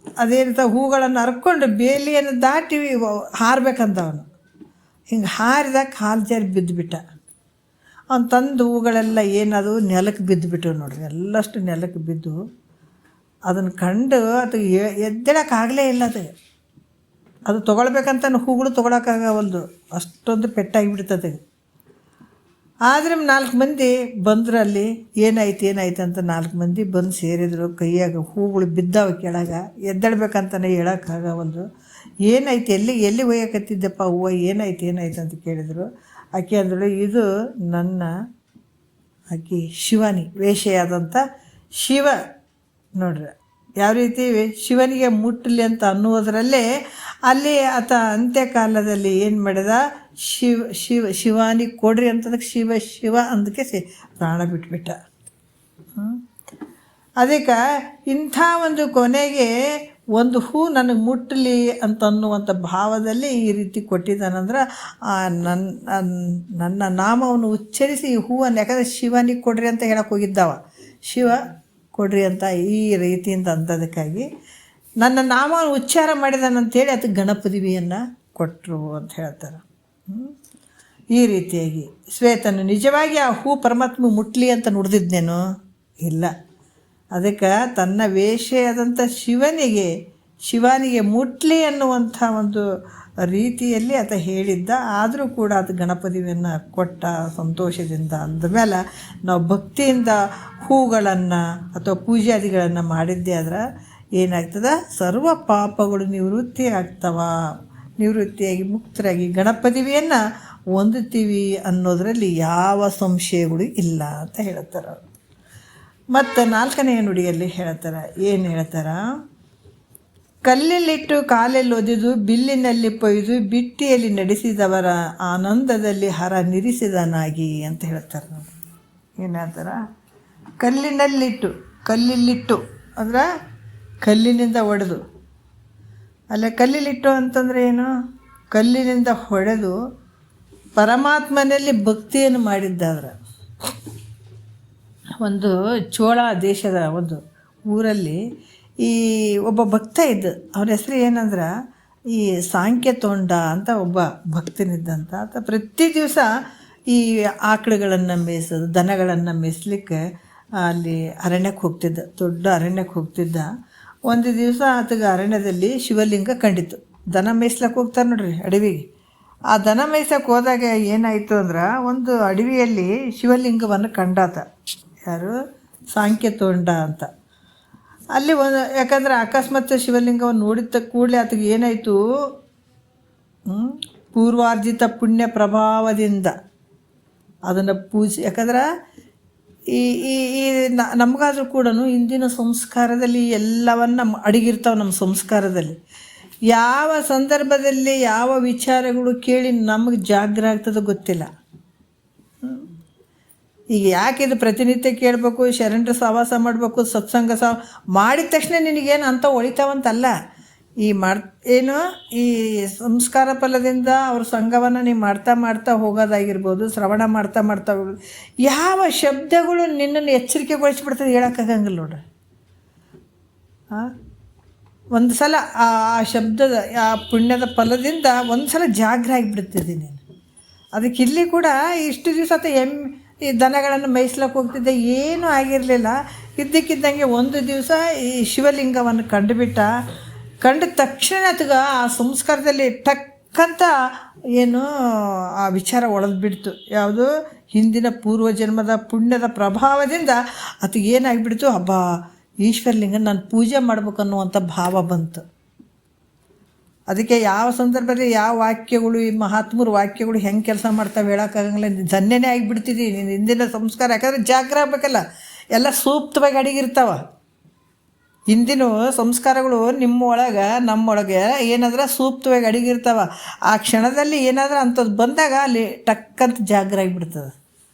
ಅದೇ ರೀತಿ ಹೂಗಳನ್ನು ಹರ್ಕೊಂಡು ಬೇಲಿಯನ್ನು ದಾಟಿ ಹಾರಬೇಕಂತ ಅವನು. ಹಿಂಗೆ ಹಾರಿದಾಗ ಕಾಲು ಜಾರಿ ಬಿದ್ದುಬಿಟ್ಟ. ಅವ್ನು ತಂದು ಹೂಗಳೆಲ್ಲ ಏನದು ನೆಲಕ್ಕೆ ಬಿದ್ದುಬಿಟ್ಟು ನೋಡ್ರಿ, ಎಲ್ಲಷ್ಟು ನೆಲಕ್ಕೆ ಬಿದ್ದು. ಅದನ್ನು ಕಂಡು ಅದು ಎದ್ದೇಳಕ್ಕಾಗಲೇ ಇಲ್ಲ. ಅದು ತೊಗೊಳ್ಬೇಕಂತ ಹೂಗಳು ತೊಗೊಳಕ್ಕಾಗವಲ್ದು, ಅಷ್ಟೊಂದು ಪೆಟ್ಟಾಗಿಬಿಡ್ತದೆ. ಆದರೆ 4 ಮಂದಿ ಬಂದರು. ಅಲ್ಲಿ ಏನಾಯ್ತು ಅಂತ 4 ಮಂದಿ ಬಂದು ಸೇರಿದರು. ಕೈಯಾಗ ಹೂಗಳು ಬಿದ್ದಾವ ಕೆಳಗೆ, ಎದ್ದೇಳ್ಬೇಕಂತಾನೆ ಹೇಳೋಕ್ಕಾಗವಲ್ದು. ಏನಾಯ್ತು, ಎಲ್ಲಿ ಒಯ್ಯಕತ್ತಿದ್ದಪ್ಪ ಹೂವು, ಏನಾಯ್ತು ಅಂತ ಕೇಳಿದರು. ಆಕೆ ಅಂದಳು, ಇದು ಆಕೆ ಶಿವಾನಿ, ವೇಷೆಯಾದಂಥ ಶಿವ ಶಿವ ಯಾವ ರೀತಿ ಶಿವನಿಗೆ ಮುಟ್ಟಲಿ ಅಂತ ಅನ್ನುವುದರಲ್ಲೇ ಅಲ್ಲಿ ಆತ ಅಂತ್ಯಕಾಲದಲ್ಲಿ ಏನು ಮಾಡಿದ, ಶಿವಾನಿ ಕೊಡ್ರಿ ಅಂತದಕ್ಕೆ ಶಿವ ಅಂದಕ್ಕೆ ಪ್ರಾಣ ಬಿಟ್ಬಿಟ್ಟ. ಅದಕ್ಕೆ ಇಂಥ ಒಂದು ಕೊನೆಗೆ ಒಂದು ಹೂ ನನಗೆ ಮುಟ್ಟಲಿ ಅಂತನ್ನುವಂಥ ಭಾವದಲ್ಲಿ ಈ ರೀತಿ ಕೊಟ್ಟಿದ್ದಾನಂದ್ರೆ, ನನ್ನ ನಾಮವನ್ನು ಉಚ್ಚರಿಸಿ ಈ ಹೂವನ್ನು, ಯಾಕಂದರೆ ಶಿವನಿಗೆ ಕೊಡ್ರಿ ಅಂತ ಹೇಳಕ್ಕೆ ಹೋಗಿದ್ದಾವ, ಶಿವ ಕೊಡ್ರಿ ಅಂತ ಈ ರೀತಿಯಿಂದ ಅಂಥದಕ್ಕಾಗಿ ನನ್ನ ನಾಮವನ್ನು ಉಚ್ಚಾರ ಮಾಡಿದಾನಂತೇಳಿ ಅದಕ್ಕೆ ಗಣಪತಿಯನ್ನು ಕೊಟ್ಟರು ಅಂತ ಹೇಳ್ತಾರೆ. ಈ ರೀತಿಯಾಗಿ ಶ್ವೇತನು ನಿಜವಾಗಿ ಆ ಹೂ ಪರಮಾತ್ಮ ಮುಟ್ಲಿ ಅಂತ ನುಡಿದಿದ್ನೇನು ಇಲ್ಲ. ಅದಕ್ಕೆ ತನ್ನ ವೇಷೆಯಾದಂಥ ಶಿವನಿಗೆ ಮುಟ್ಲಿ ಅನ್ನುವಂಥ ಒಂದು ರೀತಿಯಲ್ಲಿ ಆತ ಹೇಳಿದ್ದ. ಆದರೂ ಕೂಡ ಅದು ಗಣಪತಿಯನ್ನು ಕೊಟ್ಟ ಸಂತೋಷದಿಂದ. ಅಂದಮೇಲೆ ನಾವು ಭಕ್ತಿಯಿಂದ ಹೂಗಳನ್ನು ಅಥವಾ ಪೂಜಾದಿಗಳನ್ನು ಮಾಡಿದ್ದೇ ಆದ್ರೆ ಏನಾಗ್ತದೆ, ಸರ್ವ ಪಾಪಗಳು ನಿವೃತ್ತಿಯಾಗಿ ಮುಕ್ತರಾಗಿ ಗಣಪತಿಯನ್ನು ಹೊಂದುತ್ತೀವಿ ಅನ್ನೋದರಲ್ಲಿ ಯಾವ ಸಂಶಯಗಳು ಇಲ್ಲ ಅಂತ ಹೇಳ್ತಾರೆ. ಮತ್ತು 4ನೇ ನುಡಿಯಲ್ಲಿ ಹೇಳ್ತಾರೆ, ಏನು ಹೇಳ್ತಾರೆ, ಕಲ್ಲಿಲಿಟ್ಟು ಕಾಲೆಲ್ಲಿ ಒದೆದು ಬಿಲ್ಲಿನಲ್ಲಿ ಕೊಯ್ದು ಬಿಟ್ಟಿಯಲ್ಲಿ ನಡೆಸಿದವರ ಆನಂದದಲ್ಲಿ ಹರ ನಿರಿಸಿದನಾಗಿ ಅಂತ ಹೇಳ್ತಾರೆ. ಏನು ಹೇಳ್ತಾರೆ, ಕಲ್ಲಿಲಿಟ್ಟು ಅಂದ್ರೆ ಕಲ್ಲಿನಿಂದ ಹೊಡೆದು, ಅಲ್ಲೇ ಕಲ್ಲಿಲಿಟ್ಟು ಅಂತಂದರೆ ಏನು, ಕಲ್ಲಿನಿಂದ ಹೊಡೆದು ಪರಮಾತ್ಮನಲ್ಲಿ ಭಕ್ತಿಯನ್ನು ಮಾಡಿದ್ದಾದ್ರೆ. ಒಂದು ಚೋಳ ದೇಶದ ಒಂದು ಊರಲ್ಲಿ ಈ ಒಬ್ಬ ಭಕ್ತ ಇದ್ದ. ಅವ್ರ ಹೆಸರು ಏನಂದ್ರೆ ಈ ಸಾಂಖ್ಯತೊಂಡ ಅಂತ ಒಬ್ಬ ಭಕ್ತನಿದ್ದಂತ. ಆತ ಪ್ರತಿ ದಿವಸ ಈ ಆಕಳುಗಳನ್ನು ಮೇಯಿಸೋದು, ದನಗಳನ್ನು ಮೇಯಿಸ್ಲಿಕ್ಕೆ ಅಲ್ಲಿ ಅರಣ್ಯಕ್ಕೆ ಹೋಗ್ತಿದ್ದ, ದೊಡ್ಡ ಅರಣ್ಯಕ್ಕೆ ಹೋಗ್ತಿದ್ದ. ಒಂದು ದಿವಸ ಆತಗೆ ಅರಣ್ಯದಲ್ಲಿ ಶಿವಲಿಂಗ ಕಂಡಿತು. ದನ ಮೇಯಿಸ್ಲಿಕ್ಕೆ ಹೋಗ್ತಾರೆ ನೋಡ್ರಿ ಅಡವಿಗೆ. ಆ ದನ ಮೇಯ್ಸಕ್ಕೆ ಹೋದಾಗ ಏನಾಯಿತು ಅಂದ್ರೆ, ಒಂದು ಅಡವಿಯಲ್ಲಿ ಶಿವಲಿಂಗವನ್ನು ಕಂಡಾತ. ಯಾರು, ಸಾಂಖ್ಯತೊಂಡ ಅಂತ. ಅಲ್ಲಿ ಯಾಕಂದರೆ ಅಕಸ್ಮಾತ್ ಶಿವಲಿಂಗವನ್ನು ನೋಡಿದ ಕೂಡಲೇ ಆತಗೆ ಏನಾಯಿತು, ಪೂರ್ವಾರ್ಜಿತ ಪುಣ್ಯ ಪ್ರಭಾವದಿಂದ ಅದನ್ನು ಪೂಜೆ, ಯಾಕಂದ್ರೆ ಈ ಈ ಈ ನಮಗಾದ್ರೂ ಕೂಡ ಇಂದಿನ ಸಂಸ್ಕಾರದಲ್ಲಿ ಎಲ್ಲವನ್ನ ಅಡಗಿರ್ತಾವೆ. ನಮ್ಮ ಸಂಸ್ಕಾರದಲ್ಲಿ ಯಾವ ಸಂದರ್ಭದಲ್ಲಿ ಯಾವ ವಿಚಾರಗಳು ಕೇಳಿ ನಮಗೆ ಜಾಗ್ರ ಆಗ್ತದೋ ಗೊತ್ತಿಲ್ಲ. ಈಗ ಯಾಕಿದು ಪ್ರತಿನಿತ್ಯ ಕೇಳಬೇಕು, ಶರಣರ ಸಹವಾಸ ಮಾಡಬೇಕು, ಸತ್ಸಂಗ ಮಾಡಿದ ತಕ್ಷಣ ನಿನಗೇನು ಅಂತ ಹೊಳಿತಾವಂತಲ್ಲ. ಈ ಏನು ಈ ಸಂಸ್ಕಾರ ಫಲದಿಂದ ಅವ್ರ ಸಂಘವನ್ನು ನೀವು ಮಾಡ್ತಾ ಹೋಗೋದಾಗಿರ್ಬೋದು, ಶ್ರವಣ ಮಾಡ್ತಾ ಹೋಗೋದು, ಯಾವ ಶಬ್ದಗಳು ನಿನ್ನನ್ನು ಎಚ್ಚರಿಕೆಗೊಳಿಸ್ಬಿಡ್ತದೆ ಹೇಳೋಕ್ಕಾಗಂಗಿಲ್ಲ ನೋಡ್ರಿ. ಒಂದು ಸಲ ಆ ಶಬ್ದದ ಆ ಪುಣ್ಯದ ಫಲದಿಂದ ಒಂದು ಸಲ ಜಾಗ್ರ ಆಗಿಬಿಡ್ತಿದ್ದೆ ನೀನು. ಅದಕ್ಕೆ ಇಲ್ಲಿ ಕೂಡ ಇಷ್ಟು ದಿವಸ ಈ ದನಗಳನ್ನು ಮೇಯಿಸ್ಲಿಕ್ಕೆ ಹೋಗ್ತಿದ್ದೆ, ಏನೂ ಆಗಿರಲಿಲ್ಲ. ಇದ್ದಕ್ಕಿದ್ದಂಗೆ ಒಂದು ದಿವಸ ಈ ಶಿವಲಿಂಗವನ್ನು ಕಂಡ ತಕ್ಷಣ ಅಥವಾ ಆ ಸಂಸ್ಕಾರದಲ್ಲಿ ಟಕ್ಕಂತ ಏನು ಆ ವಿಚಾರ ಒಳದ್ಬಿಡ್ತು. ಯಾವುದು ಹಿಂದಿನ ಪೂರ್ವಜನ್ಮದ ಪುಣ್ಯದ ಪ್ರಭಾವದಿಂದ ಅದು ಏನಾಗಿಬಿಡ್ತು, ಹಬ್ಬ ಈಶ್ವರಲಿಂಗ ನಾನು ಪೂಜೆ ಮಾಡ್ಬೇಕನ್ನುವಂಥ ಭಾವ ಬಂತು. ಅದಕ್ಕೆ ಯಾವ ಸಂದರ್ಭದಲ್ಲಿ ಯಾವ ವಾಕ್ಯಗಳು, ಈ ಮಹಾತ್ಮರ ವಾಕ್ಯಗಳು ಹೆಂಗೆ ಕೆಲಸ ಮಾಡ್ತಾವೆ ಹೇಳೋಕ್ಕಾಗಂಗಿಲ್ಲ. ಧನ್ಯನೇ ಆಗಿಬಿಡ್ತಿದ್ದಿ ನೀನು ಹಿಂದಿನ ಸಂಸ್ಕಾರ. ಯಾಕಂದರೆ ಜಾಗ್ರ ಆಗಬೇಕಲ್ಲ, ಎಲ್ಲ ಸೂಕ್ತವಾಗಿ ಅಡಗಿರ್ತಾವ. ಹಿಂದಿನ ಸಂಸ್ಕಾರಗಳು ನಮ್ಮೊಳಗೆ ಏನಾದ್ರೆ ಸೂಕ್ತವಾಗಿ ಅಡಗಿರ್ತಾವ. ಆ ಕ್ಷಣದಲ್ಲಿ ಏನಾದರೂ ಅಂಥದ್ದು ಬಂದಾಗ ಅಲ್ಲಿ ಟಕ್ಕಂತ ಜಾಗ್ರ ಆಗಿಬಿಡ್ತದೆ.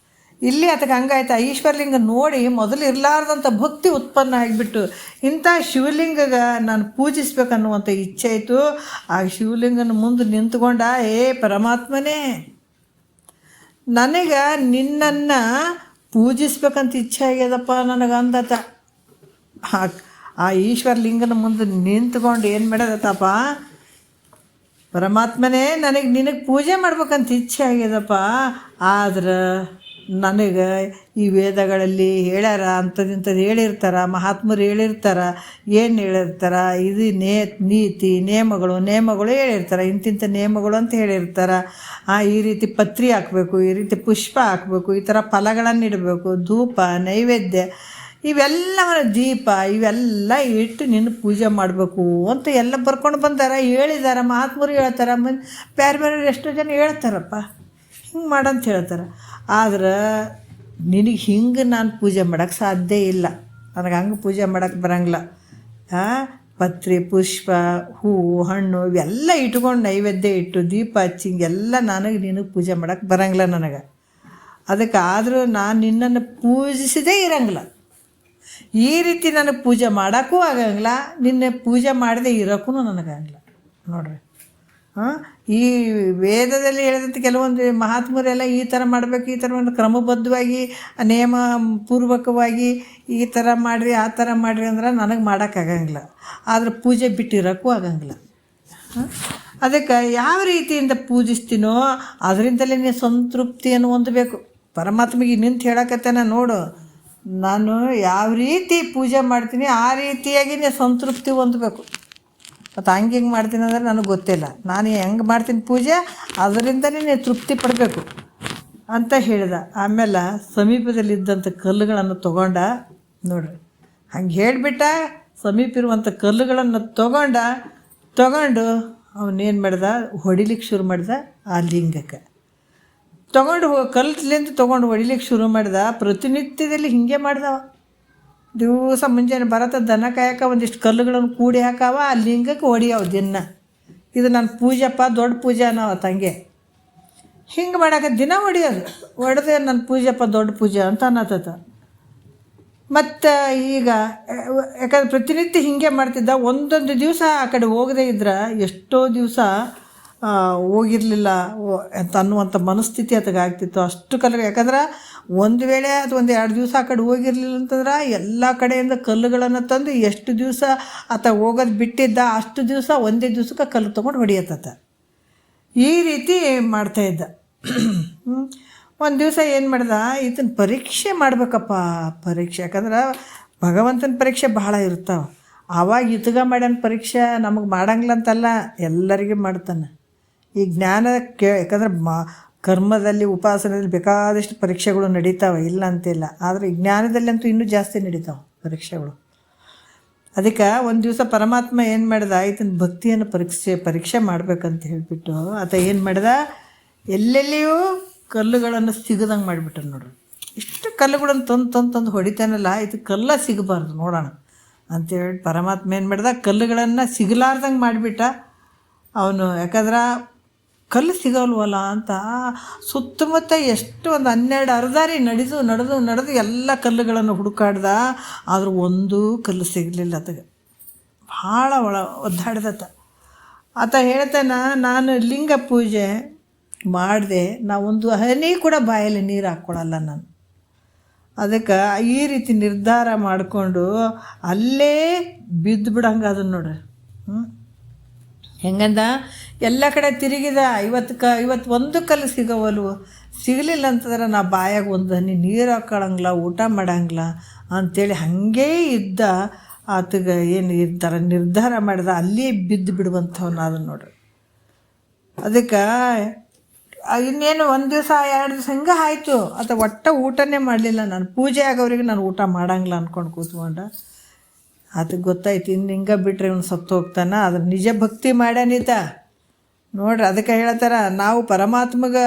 ಇಲ್ಲಿ ಅದಕ್ಕೆ ಹಂಗಾಯ್ತು. ಈಶ್ವರಲಿಂಗ ನೋಡಿ ಮೊದಲು ಇರಲಾರ್ದಂಥ ಭಕ್ತಿ ಉತ್ಪನ್ನ ಆಗಿಬಿಟ್ಟು ಇಂಥ ಶಿವಲಿಂಗಗ ನಾನು ಪೂಜಿಸ್ಬೇಕನ್ನುವಂಥ ಇಚ್ಛೆ ಆಯಿತು. ಆ ಶಿವಲಿಂಗನ ಮುಂದೆ ನಿಂತ್ಕೊಂಡ, ಪರಮಾತ್ಮನೇ ನನಗೆ ನಿನ್ನನ್ನು ಪೂಜಿಸ್ಬೇಕಂತ ಇಚ್ಛೆ ಆಗ್ಯದಪ್ಪ ನನಗಂದತ. ಆ ಈಶ್ವರಲಿಂಗನ ಮುಂದೆ ನಿಂತ್ಕೊಂಡು ಏನು ಮಾಡ್ಯದತ್ತಪ್ಪ, ಪರಮಾತ್ಮನೇ ನಿನಗೆ ಪೂಜೆ ಮಾಡ್ಬೇಕಂತ ಇಚ್ಛೆ ಆಗ್ಯದಪ್ಪ. ಆದ್ರೆ ನನಗೆ ಈ ವೇದಗಳಲ್ಲಿ ಹೇಳ್ಯಾರ, ಅಂಥದ್ದು ಹೇಳಿರ್ತಾರೆ, ಮಹಾತ್ಮರು ಹೇಳಿರ್ತಾರೆ, ಏನು ಹೇಳಿರ್ತಾರೆ, ಇದು ನೀತಿ ನೇಮಗಳು ಹೇಳಿರ್ತಾರೆ, ಇಂತಿಂಥ ನೇಮಗಳು ಅಂತ ಹೇಳಿರ್ತಾರೆ. ಈ ರೀತಿ ಪತ್ರಿ ಹಾಕಬೇಕು, ಈ ರೀತಿ ಪುಷ್ಪ ಹಾಕಬೇಕು, ಈ ಥರ ಫಲಗಳನ್ನು ಇಡಬೇಕು, ಧೂಪ ನೈವೇದ್ಯ ಇವೆಲ್ಲವನ್ನ ದೀಪ ಇವೆಲ್ಲ ಇಟ್ಟು ನಿನ್ನ ಪೂಜೆ ಮಾಡಬೇಕು ಅಂತ ಎಲ್ಲ ಬರ್ಕೊಂಡು ಬಂದಾರ, ಹೇಳಿದ್ದಾರೆ. ಮಹಾತ್ಮರು ಹೇಳ್ತಾರೆ, ಬೇರೆ ಎಷ್ಟೋ ಜನ ಹೇಳ್ತಾರಪ್ಪ ಹಿಂಗೆ ಮಾಡಂತ ಹೇಳ್ತಾರೆ. ಆದ್ರೆ ನಿನಗೆ ಹಿಂಗೆ ನಾನು ಪೂಜೆ ಮಾಡೋಕ್ಕೆ ಸಾಧ್ಯ ಇಲ್ಲ. ನನಗೆ ಹಂಗೆ ಪೂಜೆ ಮಾಡೋಕ್ಕೆ ಬರೋಂಗಿಲ್ಲ. ಪತ್ರಿ ಪುಷ್ಪ ಹೂವು ಹಣ್ಣು ಇವೆಲ್ಲ ಇಟ್ಕೊಂಡು ನೈವೇದ್ಯ ಇಟ್ಟು ದೀಪ ಹಚ್ಚಿ ಹಿಂಗೆಲ್ಲ ನಿನಗೆ ಪೂಜೆ ಮಾಡೋಕ್ಕೆ ಬರೋಂಗಿಲ್ಲ ನನಗೆ. ಅದಕ್ಕೆ ಆದರೂ ನಾನು ನಿನ್ನನ್ನು ಪೂಜಿಸಿದೇ ಇರೋಂಗಿಲ್ಲ. ಈ ರೀತಿ ನನಗೆ ಪೂಜೆ ಮಾಡೋಕ್ಕೂ ಆಗಂಗಿಲ್ಲ, ನಿನ್ನೆ ಪೂಜೆ ಮಾಡದೆ ಇರೋಕ್ಕೂ ನನಗಾಗಲ್ಲ ನೋಡ್ರಿ. ಈ ವೇದದಲ್ಲಿ ಹೇಳಿದಂಥ ಕೆಲವೊಂದು ಮಹಾತ್ಮರೆಲ್ಲ ಈ ಥರ ಮಾಡಬೇಕು, ಈ ಥರ ಒಂದು ಕ್ರಮಬದ್ಧವಾಗಿ ನಿಯಮ ಪೂರ್ವಕವಾಗಿ ಈ ಥರ ಮಾಡಿರಿ ಆ ಥರ ಮಾಡಿರಿ ಅಂದ್ರೆ ನನಗೆ ಮಾಡೋಕ್ಕಾಗಂಗಿಲ್ಲ. ಆದರೆ ಪೂಜೆ ಬಿಟ್ಟಿರೋಕ್ಕೂ ಆಗಂಗಿಲ್ಲ. ಅದಕ್ಕೆ ಯಾವ ರೀತಿಯಿಂದ ಪೂಜಿಸ್ತೀನೋ ಅದರಿಂದಲೇ ನೀನು ಸಂತೃಪ್ತಿಯನ್ನು ಹೊಂದಬೇಕು. ಪರಮಾತ್ಮಗೆ ನಿಂತು ಹೇಳಕತ್ತೇನೆ ನೋಡು, ನಾನು ಯಾವ ರೀತಿ ಪೂಜೆ ಮಾಡ್ತೀನಿ ಆ ರೀತಿಯಾಗಿ ನೀನು ಸಂತೃಪ್ತಿ ಹೊಂದಬೇಕು. ಮತ್ತು ಹಿಂಗೆ ಮಾಡ್ತೀನಿ ಅಂದರೆ ನನಗೆ ಗೊತ್ತಿಲ್ಲ. ನಾನು ಹೆಂಗೆ ಮಾಡ್ತೀನಿ ಪೂಜೆ ಅದರಿಂದಲೇ ನೀನು ತೃಪ್ತಿ ಪಡಬೇಕು ಅಂತ ಹೇಳಿದ. ಆಮೇಲೆ ಸಮೀಪದಲ್ಲಿದ್ದಂಥ ಕಲ್ಲುಗಳನ್ನು ತೊಗೊಂಡ ನೋಡ್ರಿ, ಹಂಗೆ ಹೇಳಿಬಿಟ್ಟ. ಸಮೀಪ ಇರುವಂಥ ಕಲ್ಲುಗಳನ್ನು ತೊಗೊಂಡು ಅವನೇನು ಮಾಡ್ದ, ಹೊಡಿಲಿಕ್ಕೆ ಶುರು ಮಾಡ್ದ. ಆ ಲಿಂಗಕ್ಕೆ ತೊಗೊಂಡು ಹೊಡಿಲಿಕ್ಕೆ ಶುರು ಮಾಡ್ದ. ಪ್ರತಿನಿತ್ಯದಲ್ಲಿ ಹೀಗೆ ಮಾಡ್ದವ. ದಿವಸ ಮುಂಜಾನೆ ಬರತ್ತ ದನ ಕಾಯಕ ಒಂದಿಷ್ಟು ಕಲ್ಲುಗಳನ್ನು ಕೂಡಿ ಹಾಕಾವ, ಆ ಲಿಂಗಕ್ಕೆ ಹೊಡಿಯವ ದಿನ. ಇದು ನನ್ನ ಪೂಜೆಪ್ಪ, ದೊಡ್ಡ ಪೂಜೆ ಅನ್ನವ ತಂಗೆ. ಹಿಂಗೆ ಮಾಡಾಕ ದಿನ ಹೊಡೆದೆ ನನ್ನ ಪೂಜೆಪ್ಪ ದೊಡ್ಡ ಪೂಜೆ ಅಂತ ಅನ್ನತ್ತ. ಮತ್ತು ಈಗ ಯಾಕಂದ್ರೆ ಪ್ರತಿನಿತ್ಯ ಹೀಗೆ ಮಾಡ್ತಿದ್ದ. ಒಂದೊಂದು ದಿವಸ ಆ ಕಡೆ ಹೋಗದೇ ಇದ್ರೆ ಎಷ್ಟೋ ದಿವಸ ಹೋಗಿರಲಿಲ್ಲ ಅಂತ ಅನ್ನುವಂಥ ಮನಸ್ಥಿತಿ ಆಗ್ತಿತ್ತು. ಅಷ್ಟು ಕಲ್ಲು, ಯಾಕಂದ್ರೆ ಒಂದು ವೇಳೆ ಅದು ಒಂದು 2 ದಿವಸ ಆ ಕಡೆ ಹೋಗಿರಲಿಲ್ಲ ಅಂತಂದ್ರೆ ಎಲ್ಲ ಕಡೆಯಿಂದ ಕಲ್ಲುಗಳನ್ನು ತಂದು ಎಷ್ಟು ದಿವಸ ಹೋಗೋದು ಬಿಟ್ಟಿದ್ದ ಅಷ್ಟು ದಿವಸ ಒಂದೇ ದಿವಸಕ್ಕೆ ಕಲ್ಲು ತೊಗೊಂಡು ಹೊಡಿಯತ್ತ. ಈ ರೀತಿ ಮಾಡ್ತಾಯಿದ್ದ. ಒಂದು ದಿವಸ ಏನು ಮಾಡ್ದ, ಇದನ್ನು ಪರೀಕ್ಷೆ ಮಾಡಬೇಕಪ್ಪ. ಪರೀಕ್ಷೆ ಯಾಕಂದ್ರೆ ಭಗವಂತನ ಪರೀಕ್ಷೆ ಭಾಳ ಇರ್ತಾವೆ. ಆವಾಗ ಮಾಡ್ಯಾನ ಪರೀಕ್ಷೆ ನಮಗೆ ಮಾಡಂಗಿಲ್ಲ ಅಂತಲ್ಲ, ಎಲ್ಲರಿಗೂ ಮಾಡ್ತಾನೆ. ಈ ಜ್ಞಾನಕ್ಕೆ ಯಾಕಂದ್ರೆ ಕರ್ಮದಲ್ಲಿ ಉಪಾಸನದಲ್ಲಿ ಬೇಕಾದಷ್ಟು ಪರೀಕ್ಷೆಗಳು ನಡೀತಾವೆ, ಇಲ್ಲ ಅಂತಿಲ್ಲ. ಆದರೆ ಈ ಜ್ಞಾನದಲ್ಲಿ ಅಂತೂ ಇನ್ನೂ ಜಾಸ್ತಿ ನಡೀತಾವೆ ಪರೀಕ್ಷೆಗಳು. ಅದಕ್ಕೆ ಒಂದು ದಿವಸ ಪರಮಾತ್ಮ ಏನು ಮಾಡ್ದ, ಆಯ್ತನ ಭಕ್ತಿಯನ್ನು ಪರೀಕ್ಷೆ ಮಾಡಬೇಕಂತ ಹೇಳಿಬಿಟ್ಟು ಏನು ಮಾಡ್ದ, ಎಲ್ಲೆಲ್ಲಿಯೂ ಕಲ್ಲುಗಳನ್ನು ಸಿಗದಂಗೆ ಮಾಡಿಬಿಟ್ರು ನೋಡ್ರಿ. ಇಷ್ಟು ಕಲ್ಲುಗಳನ್ನು ತಂದು ಹೊಡಿತಾನಲ್ಲ, ಇದು ಕಲ್ಲ ಸಿಗಬಾರ್ದು ನೋಡೋಣ ಅಂಥೇಳಿ ಪರಮಾತ್ಮ ಏನು ಮಾಡ್ದ, ಕಲ್ಲುಗಳನ್ನು ಸಿಗಲಾರ್ದಂಗೆ ಮಾಡಿಬಿಟ್ಟ ಅವನು. ಯಾಕಂದ್ರೆ ಕಲ್ಲು ಸಿಗಲ್ವಲ್ಲ ಅಂತ ಸುತ್ತಮುತ್ತ ಎಷ್ಟು ಒಂದು 12 ಅರ್ಧಾರಿ ನಡೆದು ಎಲ್ಲ ಕಲ್ಲುಗಳನ್ನು ಹುಡುಕಾಡ್ದ. ಆದರೂ ಒಂದೂ ಕಲ್ಲು ಸಿಗಲಿಲ್ಲ ಆತಗೆ. ಭಾಳ ಒದ್ದಾಡ್ದತ್ತ. ಆತ ಹೇಳ್ತಾನೆ, ನಾನು ಲಿಂಗ ಪೂಜೆ ಮಾಡಿದೆ, ನಾವೊಂದು ಹನಿ ಕೂಡ ಬಾಯಲ್ಲಿ ನೀರು ಹಾಕ್ಕೊಳ್ಳಲ್ಲ ನಾನು. ಅದಕ್ಕೆ ಈ ರೀತಿ ನಿರ್ಧಾರ ಮಾಡಿಕೊಂಡು ಅಲ್ಲೇ ಬಿದ್ದು ಬಿಡಂಗೆ ಅದನ್ನು ನೋಡ್ರಿ. ಹೆಂಗಂದ ಎಲ್ಲ ಕಡೆ ತಿರುಗಿದ, ಇವತ್ತು ಒಂದು ಕಲ್ಲು ಸಿಗಲಿಲ್ಲ ಅಂತಂದ್ರೆ ನಾ ಬಾಯಾಗ ಒಂದು ಹನಿ ನೀರು ಹಾಕೊಳ್ಳಂಗಿಲ್ಲ, ಊಟ ಮಾಡಂಗಿಲ್ಲ ಅಂಥೇಳಿ ಹಾಗೇ ಇದ್ದ. ಆತಗೆ ಏನು ಇರ್ತಾರೆ ನಿರ್ಧಾರ ಮಾಡಿದ ಅಲ್ಲೇ ಬಿದ್ದು ಬಿಡುವಂಥವನ್ನ ಅದನ್ನು ನೋಡ್ರಿ. ಅದಕ್ಕೆ ಇನ್ನೇನು 1 ದಿವಸ 2 ದಿವಸ ಹಿಂಗೆ ಆಯಿತು. ಅಥವಾ ಊಟನೇ ಮಾಡಲಿಲ್ಲ ನಾನು. ಪೂಜೆ ಆಗೋರಿಗೆ ನಾನು ಊಟ ಮಾಡಂಗಿಲ್ಲ ಅಂದ್ಕೊಂಡು ಕೂತ್ಕೊಂಡ. ಅದಕ್ಕೆ ಗೊತ್ತಾಯ್ತು, ಇನ್ನು ಹಿಂಗೆ ಬಿಟ್ಟರೆ ಇವನು ಸತ್ತು ಹೋಗ್ತಾನೆ. ಅದ್ರ ನಿಜ ಭಕ್ತಿ ಮಾಡ್ಯಾನಿತ ನೋಡ್ರಿ. ಅದಕ್ಕೆ ಹೇಳ್ತಾರೆ, ನಾವು ಪರಮಾತ್ಮಗೆ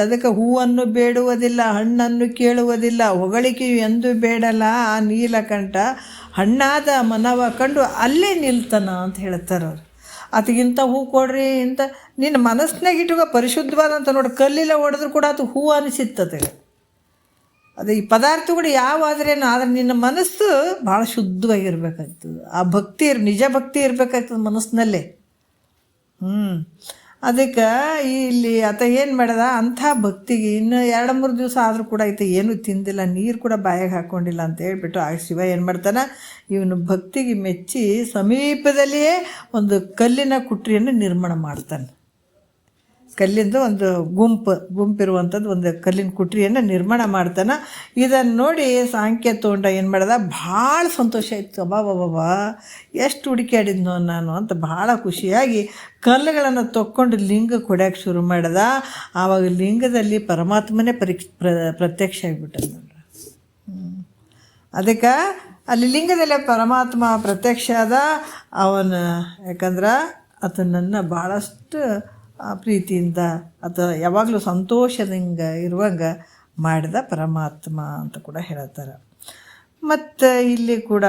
ಅದಕ್ಕೆ ಹೂವನ್ನು ಬೇಡುವುದಿಲ್ಲ, ಹಣ್ಣನ್ನು ಕೇಳುವುದಿಲ್ಲ, ಹೊಗಳಿಕೆಯು ಎಂದೂ ಬೇಡಲ್ಲ. ಆ ನೀಲಕಂಠ ಹಣ್ಣಾದ ಮನವ ಕಂಡು ಅಲ್ಲೇ ನಿಲ್ತಾನ ಅಂತ ಹೇಳ್ತಾರೆ ಅವ್ರು. ಆತಗಿಂತ ಹೂ ಕೊಡ್ರಿ ಇಂಥ ನಿನ್ನ ಮನಸ್ಸಿನಾಗ ಇಟ್ಟುವ ಪರಿಶುದ್ಧವಾದಂಥ ನೋಡಿ, ಕಲ್ಲಿಲ್ಲ ಹೊಡೆದ್ರು ಕೂಡ ಅದು ಹೂ ಅನಿಸಿತ್ತತೆ. ಅದು ಈ ಪದಾರ್ಥಗಳು ಯಾವಾದ್ರೇನು, ಆದರೆ ನಿನ್ನ ಮನಸ್ಸು ಭಾಳ ಶುದ್ಧವಾಗಿರ್ಬೇಕಾಗ್ತದೆ. ಆ ಭಕ್ತಿ ನಿಜ ಭಕ್ತಿ ಇರಬೇಕಾಗ್ತದೆ ಮನಸ್ಸಿನಲ್ಲೇ. ಅದಕ್ಕೆ ಇಲ್ಲಿ ಆತ ಏನು ಮಾಡ್ದ, ಅಂಥ ಭಕ್ತಿಗೆ ಇನ್ನು 2-3 ದಿವಸ ಆದರೂ ಕೂಡ ಆಯ್ತು ಏನೂ ತಿಂದಿಲ್ಲ, ನೀರು ಕೂಡ ಬಾಯಾಗ ಹಾಕ್ಕೊಂಡಿಲ್ಲ ಅಂತ ಹೇಳ್ಬಿಟ್ಟು ಆ ಶಿವ ಏನು ಮಾಡ್ತಾನೆ, ಇವನು ಭಕ್ತಿಗೆ ಮೆಚ್ಚಿ ಸಮೀಪದಲ್ಲಿಯೇ ಒಂದು ಕಲ್ಲಿನ ಕುಟ್ರಿಯನ್ನು ನಿರ್ಮಾಣ ಮಾಡ್ತಾನೆ. ಕಲ್ಲಿಂದು ಒಂದು ಗುಂಪಿರುವಂಥದ್ದು ಒಂದು ಕಲ್ಲಿನ ಕುಟ್ರಿಯನ್ನು ನಿರ್ಮಾಣ ಮಾಡ್ತಾನೆ. ಇದನ್ನು ನೋಡಿ ಸಾಂಖ್ಯ ತಗೊಂಡ ಏನು ಮಾಡ್ದ, ಭಾಳ ಸಂತೋಷ ಆಯಿತು. ಅಬ್ಬಾ ಎಷ್ಟು ಹುಡುಕಾಡಿದ್ನೋ ನಾನು ಅಂತ ಭಾಳ ಖುಷಿಯಾಗಿ ಕಲ್ಲುಗಳನ್ನು ತೊಕ್ಕೊಂಡು ಲಿಂಗಕ್ಕೆ ಹೊಡ್ಯಕ್ಕೆ ಶುರು ಮಾಡ್ದ. ಆವಾಗ ಲಿಂಗದಲ್ಲಿ ಪರಮಾತ್ಮನೇ ಪ್ರತ್ಯಕ್ಷ ಆಗಿಬಿಟ್ಟ ನೋಡ್ರಿ. ಅದಕ್ಕೆ ಅಲ್ಲಿ ಲಿಂಗದಲ್ಲಿ ಪರಮಾತ್ಮ ಪ್ರತ್ಯಕ್ಷ ಆದ. ಅವನು ಯಾಕಂದ್ರೆ ಆತನನ್ನು ಭಾಳಷ್ಟು ಪ್ರೀತಿಯಿಂದ ಅಥವಾ ಯಾವಾಗಲೂ ಸಂತೋಷದಿಂದ ಇರುವಂಗೆ ಮಾಡಿದ ಪರಮಾತ್ಮ ಅಂತ ಕೂಡ ಹೇಳ್ತಾರೆ. ಮತ್ತು ಇಲ್ಲಿ ಕೂಡ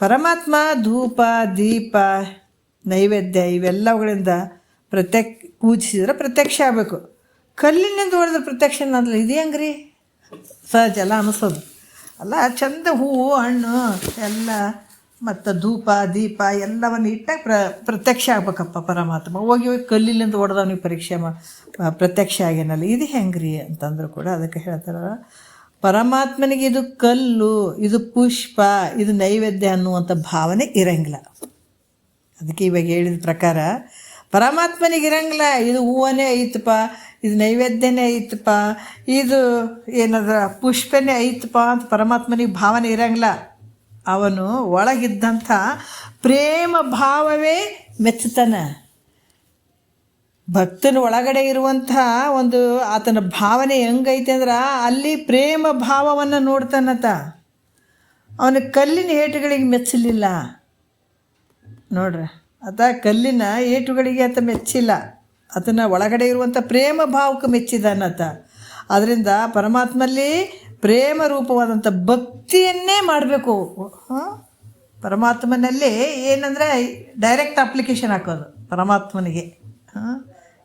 ಪರಮಾತ್ಮ ಧೂಪ ದೀಪ ನೈವೇದ್ಯ ಇವೆಲ್ಲವುಗಳಿಂದ ಪೂಜಿಸಿದ್ರೆ ಪ್ರತ್ಯಕ್ಷ ಆಗಬೇಕು. ಕಲ್ಲಿನಿಂದ ಹೊಡೆದ್ರೆ ಪ್ರತ್ಯಕ್ಷ ಅನ್ನೋದಿಲ್ಲ. ಇದು ಹೆಂಗ್ರಿ ಸಹಜ ಎಲ್ಲ ಅನಿಸೋದು ಅಲ್ಲ. ಚಂದ ಹೂವು ಹಣ್ಣು ಎಲ್ಲ ಮತ್ತು ಧೂಪ ದೀಪ ಎಲ್ಲವನ್ನು ಇಟ್ಟಾಗ ಪ್ರತ್ಯಕ್ಷ ಆಗ್ಬೇಕಪ್ಪ ಪರಮಾತ್ಮ. ಹೋಗಿ ಕಲ್ಲಿನಿಂದ ಹೊಡೆದವನಿಗೆ ಪ್ರತ್ಯಕ್ಷ ಆಗ್ಯಾನಲ್ಲ, ಇದು ಹೆಂಗ್ರಿ ಅಂತಂದ್ರು ಕೂಡ ಅದಕ್ಕೆ ಹೇಳ್ತಾರೆ, ಪರಮಾತ್ಮನಿಗೆ ಇದು ಕಲ್ಲು, ಇದು ಪುಷ್ಪ, ಇದು ನೈವೇದ್ಯ ಅನ್ನುವಂಥ ಭಾವನೆ ಇರಂಗಿಲ್ಲ. ಅದಕ್ಕೆ ಇವಾಗ ಹೇಳಿದ ಪ್ರಕಾರ ಪರಮಾತ್ಮನಿಗೆ ಇರಂಗಿಲ್ಲ. ಇದು ಹೂವನೇ ಐತಪ್ಪ, ಇದು ನೈವೇದ್ಯನೇ ಐತಪ್ಪ, ಇದು ಏನಾದ್ರ ಪುಷ್ಪನೇ ಐತಪ್ಪ ಅಂತ ಪರಮಾತ್ಮನಿಗೆ ಭಾವನೆ ಇರಂಗಿಲ್ಲ. ಅವನು ಒಳಗಿದ್ದಂಥ ಪ್ರೇಮ ಭಾವವೇ ಮೆಚ್ಚುತ್ತಾನೆ. ಭಕ್ತನ ಒಳಗಡೆ ಇರುವಂಥ ಒಂದು ಆತನ ಭಾವನೆ ಹೆಂಗೈತೆ ಅಂದ್ರೆ ಅಲ್ಲಿ ಪ್ರೇಮ ಭಾವವನ್ನು ನೋಡ್ತಾನತ. ಅವನ ಕಲ್ಲಿನ ಏಟುಗಳಿಗೆ ಮೆಚ್ಚಲಿಲ್ಲ ನೋಡ್ರಿ. ಆತ ಕಲ್ಲಿನ ಏಟುಗಳಿಗೆ ಆತ ಮೆಚ್ಚಿಲ್ಲ, ಆತನ ಒಳಗಡೆ ಇರುವಂಥ ಪ್ರೇಮ ಭಾವಕ್ಕೆ ಮೆಚ್ಚಿದಾನತ. ಅದರಿಂದ ಪರಮಾತ್ಮಲ್ಲಿ ಪ್ರೇಮ ರೂಪವಾದಂಥ ಭಕ್ತಿಯನ್ನೇ ಮಾಡಬೇಕು. ಪರಮಾತ್ಮನಲ್ಲಿ ಏನಂದರೆ ಡೈರೆಕ್ಟ್ ಅಪ್ಲಿಕೇಶನ್ ಹಾಕೋದು ಪರಮಾತ್ಮನಿಗೆ.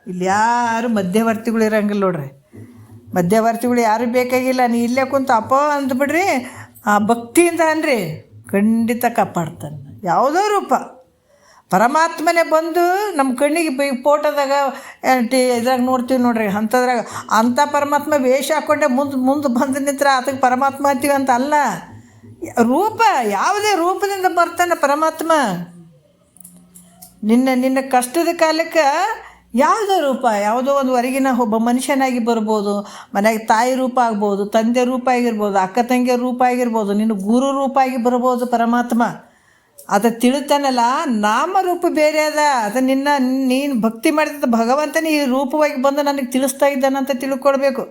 ಇಲ್ಲಿ ಯಾರು ಮಧ್ಯವರ್ತಿಗಳು ಇರೋಂಗಿಲ್ಲ ನೋಡ್ರಿ. ಮಧ್ಯವರ್ತಿಗಳು ಯಾರು ಬೇಕಾಗಿಲ್ಲ. ನೀ ಇಲ್ಲೇ ಕುಂತು ಅಪ್ಪ ಅಂದ್ಬಿಡ್ರಿ, ಆ ಭಕ್ತಿಯಿಂದ ಅನ್ರಿ ಖಂಡಿತ ಕಾಪಾಡ್ತಾನೆ. ಯಾವುದೋ ರೂಪ ಪರಮಾತ್ಮನೇ ಬಂದು ನಮ್ಮ ಕಣ್ಣಿಗೆ ಫೋಟೋದಾಗ ಇದ್ರಾಗ ನೋಡ್ತೀವಿ ನೋಡ್ರಿ. ಅಂಥದ್ರಾಗ ಅಂಥ ಪರಮಾತ್ಮ ವೇಷ ಹಾಕ್ಕೊಂಡೆ ಮುಂದೆ ಬಂದು ನಿಂತ್ರೆ ಅದಕ್ಕೆ ಪರಮಾತ್ಮ ಅಂತೀವಿ ಅಂತ ಅಲ್ಲ. ರೂಪ ಯಾವುದೇ ರೂಪದಿಂದ ಬರ್ತಾನೆ ಪರಮಾತ್ಮ. ನಿನ್ನ ಕಷ್ಟದ ಕಾಲಕ್ಕೆ ಯಾವುದೋ ರೂಪ, ಯಾವುದೋ ಒಂದು ಹೊರಗಿನ ಒಬ್ಬ ಮನುಷ್ಯನಾಗಿ ಬರ್ಬೋದು, ಮನೆಯಾಗ ತಾಯಿ ರೂಪ ಆಗ್ಬೋದು, ತಂದೆ ರೂಪ ಆಗಿರ್ಬೋದು, ಅಕ್ಕ ತಂಗಿಯ ರೂಪ ಆಗಿರ್ಬೋದು, ನಿನ್ನ ಗುರು ರೂಪ ಆಗಿ ಬರ್ಬೋದು ಪರಮಾತ್ಮ. ಅದು ತಿಳುತ್ತಾನಲ್ಲ, ನಾಮರೂಪ ಬೇರೆ ಅದ. ಅದು ನೀನು ಭಕ್ತಿ ಮಾಡಿದ ಭಗವಂತನೇ ಈ ರೂಪವಾಗಿ ಬಂದು ನನಗೆ ತಿಳಿಸ್ತಾ ಇದ್ದಾನಂತ ತಿಳ್ಕೊಳ್ಬೇಕು,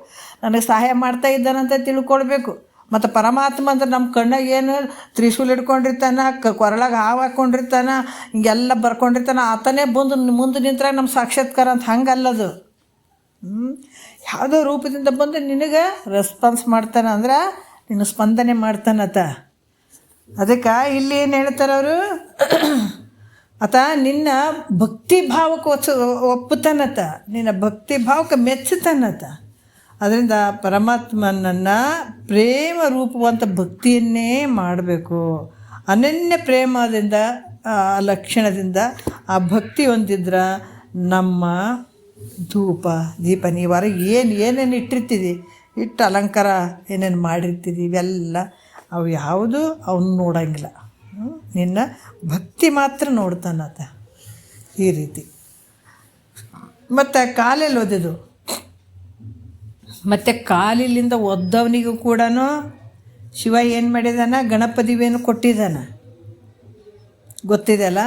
ನನಗೆ ಸಹಾಯ ಮಾಡ್ತಾ ಇದ್ದಾನಂತ ತಿಳ್ಕೊಳ್ಬೇಕು. ಮತ್ತು ಪರಮಾತ್ಮ ಅಂದ್ರೆ ನಮ್ಮ ಕಣ್ಣಾಗ ಏನು ತ್ರಿಶೂಲ್ ಹಿಡ್ಕೊಂಡಿರ್ತಾನೆ, ಕೊರಳಾಗ ಹಾವು ಹಾಕ್ಕೊಂಡಿರ್ತಾನೆ, ಹಿಂಗೆಲ್ಲ ಬರ್ಕೊಂಡಿರ್ತಾನೆ. ಆತನೇ ಬಂದು ಮುಂದೆ ನಿಂತ್ರಾಗ ನಮ್ಮ ಸಾಕ್ಷಾತ್ಕಾರ ಅಂತ ಹಂಗಲ್ಲದು. ಯಾವುದೋ ರೂಪದಿಂದ ಬಂದು ನಿನಗೆ ರೆಸ್ಪಾನ್ಸ್ ಮಾಡ್ತಾನೆ, ಅಂದ್ರೆ ನಿನ್ನ ಸ್ಪಂದನೆ ಮಾಡ್ತಾನತ. ಅದಕ್ಕೆ ಇಲ್ಲಿ ಏನು ಹೇಳ್ತಾರೆ ಅವರು, ಆತ ನಿನ್ನ ಭಕ್ತಿ ಭಾವಕ್ಕೆ ಒಪ್ಪುತ್ತಾನತ, ನಿನ್ನ ಭಕ್ತಿ ಭಾವಕ್ಕೆ ಮೆಚ್ಚುತ್ತಾನತ. ಅದರಿಂದ ಪರಮಾತ್ಮನನ್ನು ಪ್ರೇಮ ರೂಪವಂತ ಭಕ್ತಿಯನ್ನೇ ಮಾಡಬೇಕು. ಅನನ್ಯ ಪ್ರೇಮದಿಂದ ಲಕ್ಷಣದಿಂದ ಆ ಭಕ್ತಿ ಹೊಂದಿದ್ರೆ ನಮ್ಮ ಧೂಪ ದೀಪ ನೀವು ಹೊರಗೆ ಏನೇನು ಇಟ್ಟಿರ್ತೀವಿ, ಇಟ್ಟು ಅಲಂಕಾರ ಏನೇನು ಮಾಡಿರ್ತೀವಿ, ಇವೆಲ್ಲ ಅವು ಯಾವುದು ಅವನು ನೋಡೋಂಗಿಲ್ಲ. ನಿನ್ನ ಭಕ್ತಿ ಮಾತ್ರ ನೋಡ್ತಾನತ. ಈ ರೀತಿ. ಮತ್ತು ಕಾಲಲ್ಲಿ ಓದಿದ್ದು, ಮತ್ತು ಕಾಲಿಲಿಂದ ಒದ್ದವನಿಗೂ ಕೂಡ ಶಿವ ಏನು ಮಾಡಿದಾನ, ಗಣಪತಿವೇನು ಕೊಟ್ಟಿದ್ದಾನ. ಗೊತ್ತಿದೆಯಲ್ಲ,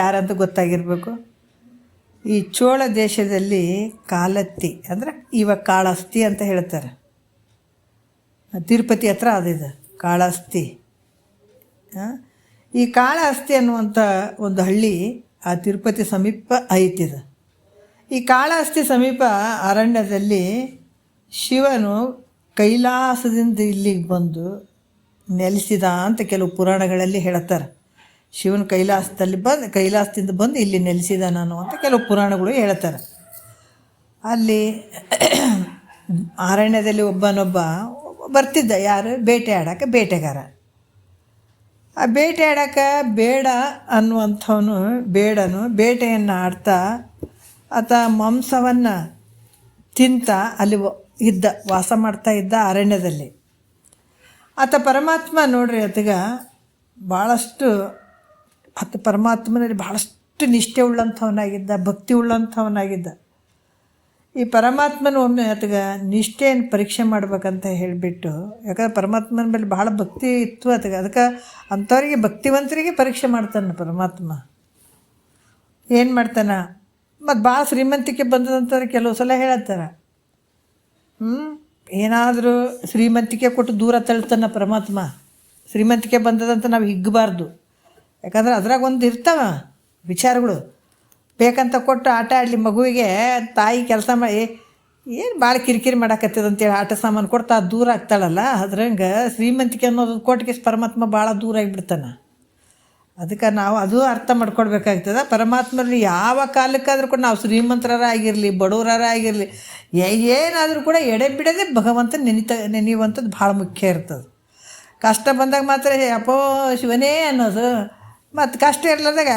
ಯಾರಂತ ಗೊತ್ತಾಗಿರಬೇಕು. ಈ ಚೋಳ ದೇಶದಲ್ಲಿ ಕಾಲತ್ತಿ ಅಂದರೆ ಇವಾಗ ಕಾಳಹಸ್ತಿ ಅಂತ ಹೇಳ್ತಾರೆ. ತಿರುಪತಿ ಹತ್ರ ಅದಿದೆ ಕಾಳಹಸ್ತಿ. ಈ ಕಾಳಹಸ್ತಿ ಅನ್ನುವಂಥ ಒಂದು ಹಳ್ಳಿ ಆ ತಿರುಪತಿ ಸಮೀಪ ಐತಿದೆ. ಈ ಕಾಳಹಸ್ತಿ ಸಮೀಪ ಅರಣ್ಯದಲ್ಲಿ ಶಿವನು ಕೈಲಾಸದಿಂದ ಇಲ್ಲಿಗೆ ಬಂದು ನೆಲೆಸಿದ ಅಂತ ಕೆಲವು ಪುರಾಣಗಳಲ್ಲಿ ಹೇಳ್ತಾರೆ. ಶಿವನು ಕೈಲಾಸದಿಂದ ಬಂದು ಇಲ್ಲಿ ನೆಲೆಸಿದ ನಾನು ಅಂತ ಕೆಲವು ಪುರಾಣಗಳು ಹೇಳ್ತಾರೆ. ಅಲ್ಲಿ ಅರಣ್ಯದಲ್ಲಿ ಒಬ್ಬನೊಬ್ಬ ಬರ್ತಿದ್ದ, ಯಾರು, ಬೇಟೆ ಆಡೋಕ್ಕೆ ಬೇಟೆಗಾರ. ಆ ಬೇಟೆ ಆಡೋಕ್ಕೆ ಬೇಡ ಅನ್ನುವಂಥವನು ಬೇಟೆಯನ್ನು ಆಡ್ತಾ ಆತ ಮಾಂಸವನ್ನು ತಿಂತ ಅಲ್ಲಿ ವಾಸ ಮಾಡ್ತಾ ಇದ್ದ ಅರಣ್ಯದಲ್ಲಿ. ಆತ ಪರಮಾತ್ಮ ನೋಡ್ರಿ ಭಾಳಷ್ಟು ಪರಮಾತ್ಮನಲ್ಲಿ ಭಾಳಷ್ಟು ನಿಷ್ಠೆ ಉಳ್ಳಂಥವನಾಗಿದ್ದ, ಭಕ್ತಿ ಉಳ್ಳಂಥವನಾಗಿದ್ದ. ಈ ಪರಮಾತ್ಮನ ಒಮ್ಮೆ ನಿಷ್ಠೆಯನ್ನು ಪರೀಕ್ಷೆ ಮಾಡ್ಬೇಕಂತ ಹೇಳಿಬಿಟ್ಟು, ಯಾಕಂದ್ರೆ ಪರಮಾತ್ಮನ ಮೇಲೆ ಭಾಳ ಭಕ್ತಿ ಇತ್ತು ಅದಕ್ಕೆ ಅಂಥವ್ರಿಗೆ ಭಕ್ತಿವಂತರಿಗೆ ಪರೀಕ್ಷೆ ಮಾಡ್ತಾನೆ ಪರಮಾತ್ಮ. ಏನು ಮಾಡ್ತಾನೆ, ಮತ್ತು ಭಾಳ ಶ್ರೀಮಂತಿಕೆ ಬಂದದಂತಾರೆ ಕೆಲವು ಸಲ ಹೇಳತ್ತಾರೆ. ಏನಾದರೂ ಶ್ರೀಮಂತಿಕೆ ಕೊಟ್ಟು ದೂರ ತಳ್ತಾನೆ ಪರಮಾತ್ಮ. ಶ್ರೀಮಂತಿಕೆ ಬಂದದಂತ ನಾವು ಹಿಗ್ಗಬಾರ್ದು, ಯಾಕಂದ್ರೆ ಅದ್ರಾಗ ಒಂದು ಇರ್ತಾವ ವಿಚಾರಗಳು. ಬೇಕಂತ ಕೊಟ್ಟು ಆಟ ಆಡಲಿ ಮಗುವಿಗೆ ತಾಯಿ ಕೆಲಸ ಮಾಡಿ ಏನು ಭಾಳ ಕಿರಿಕಿರಿ ಮಾಡಾಕತ್ತದ ಅಂತೇಳಿ ಆಟ ಸಾಮಾನು ಕೊಡ್ತಾ ದೂರ ಆಗ್ತಾಳಲ್ಲ, ಅದ್ರಂಗೆ ಶ್ರೀಮಂತಿಕೆ ಅನ್ನೋದು ಕೊಟ್ಟಿಗೆ ಪರಮಾತ್ಮ ಭಾಳ ದೂರ ಆಗಿಬಿಡ್ತಾನೆ. ಅದಕ್ಕೆ ನಾವು ಅದು ಅರ್ಥ ಮಾಡ್ಕೊಡ್ಬೇಕಾಗ್ತದೆ. ಪರಮಾತ್ಮರಲ್ಲಿ ಯಾವ ಕಾಲಕ್ಕಾದರೂ ಕೂಡ ನಾವು ಶ್ರೀಮಂತರ ಆಗಿರಲಿ ಬಡವರ ಆಗಿರಲಿ ಏನಾದರೂ ಕೂಡ ಎಡೆ ಬಿಡದೆ ಭಗವಂತ ನೆನೆಯುವಂಥದ್ದು ಭಾಳ ಮುಖ್ಯ ಇರ್ತದೆ. ಕಷ್ಟ ಬಂದಾಗ ಮಾತ್ರ ಅಪ್ಪೋ ಶಿವನೇ ಅನ್ನೋದು, ಮತ್ತು ಕಷ್ಟ ಇರ್ಲಾರ್ದಾಗ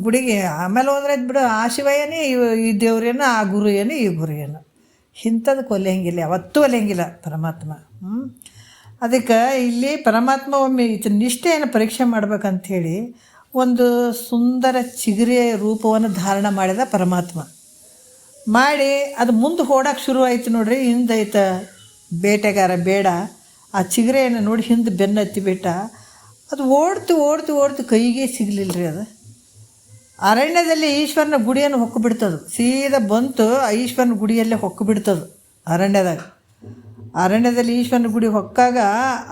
ಗುಡಿಗೆ ಆಮೇಲೆ ಹೋದ್ರೆ ಬಿಡು, ಆ ಶಿವ ಏನೇ ಈ ದೇವ್ರೇನು, ಆ ಗುರು ಏನು ಈ ಗುರು ಏನು, ಇಂಥದಕ್ಕೆ ಒಲೆಯಂಗಿಲ್ಲ, ಯಾವತ್ತೂ ಒಲೆಯಂಗಿಲ್ಲ ಪರಮಾತ್ಮ. ಅದಕ್ಕೆ ಇಲ್ಲಿ ಪರಮಾತ್ಮ ಒಮ್ಮೆ ನಿಷ್ಠೆಯನ್ನು ಪರೀಕ್ಷೆ ಮಾಡ್ಬೇಕಂಥೇಳಿ ಒಂದು ಸುಂದರ ಚಿಗುರೆಯ ರೂಪವನ್ನು ಧಾರಣ ಮಾಡಿದ ಪರಮಾತ್ಮ. ಮಾಡಿ ಅದು ಮುಂದೆ ಓಡೋಕೆ ಶುರು ಆಯಿತು ನೋಡ್ರಿ. ಹಿಂದೈತ ಬೇಟೆಗಾರ ಬೇಡ ಆ ಚಿಗುರೆಯನ್ನು ನೋಡಿ ಹಿಂದೆ ಬೆನ್ನತ್ತಿ ಬಿಟ್ಟ. ಅದು ಓಡ್ತು ಕೈಗೆ ಸಿಗಲಿಲ್ಲ ರೀ. ಅದು ಅರಣ್ಯದಲ್ಲಿ ಈಶ್ವರನ ಗುಡಿಯನ್ನು ಹೊಕ್ಕು ಬಿಡ್ತದೆ. ಸೀದಾ ಬಂತು ಈಶ್ವರನ ಗುಡಿಯಲ್ಲೇ ಹೊಕ್ಕು ಬಿಡ್ತದೆ. ಅರಣ್ಯದಲ್ಲಿ ಈಶ್ವರನ ಗುಡಿ ಹೊಕ್ಕಾಗ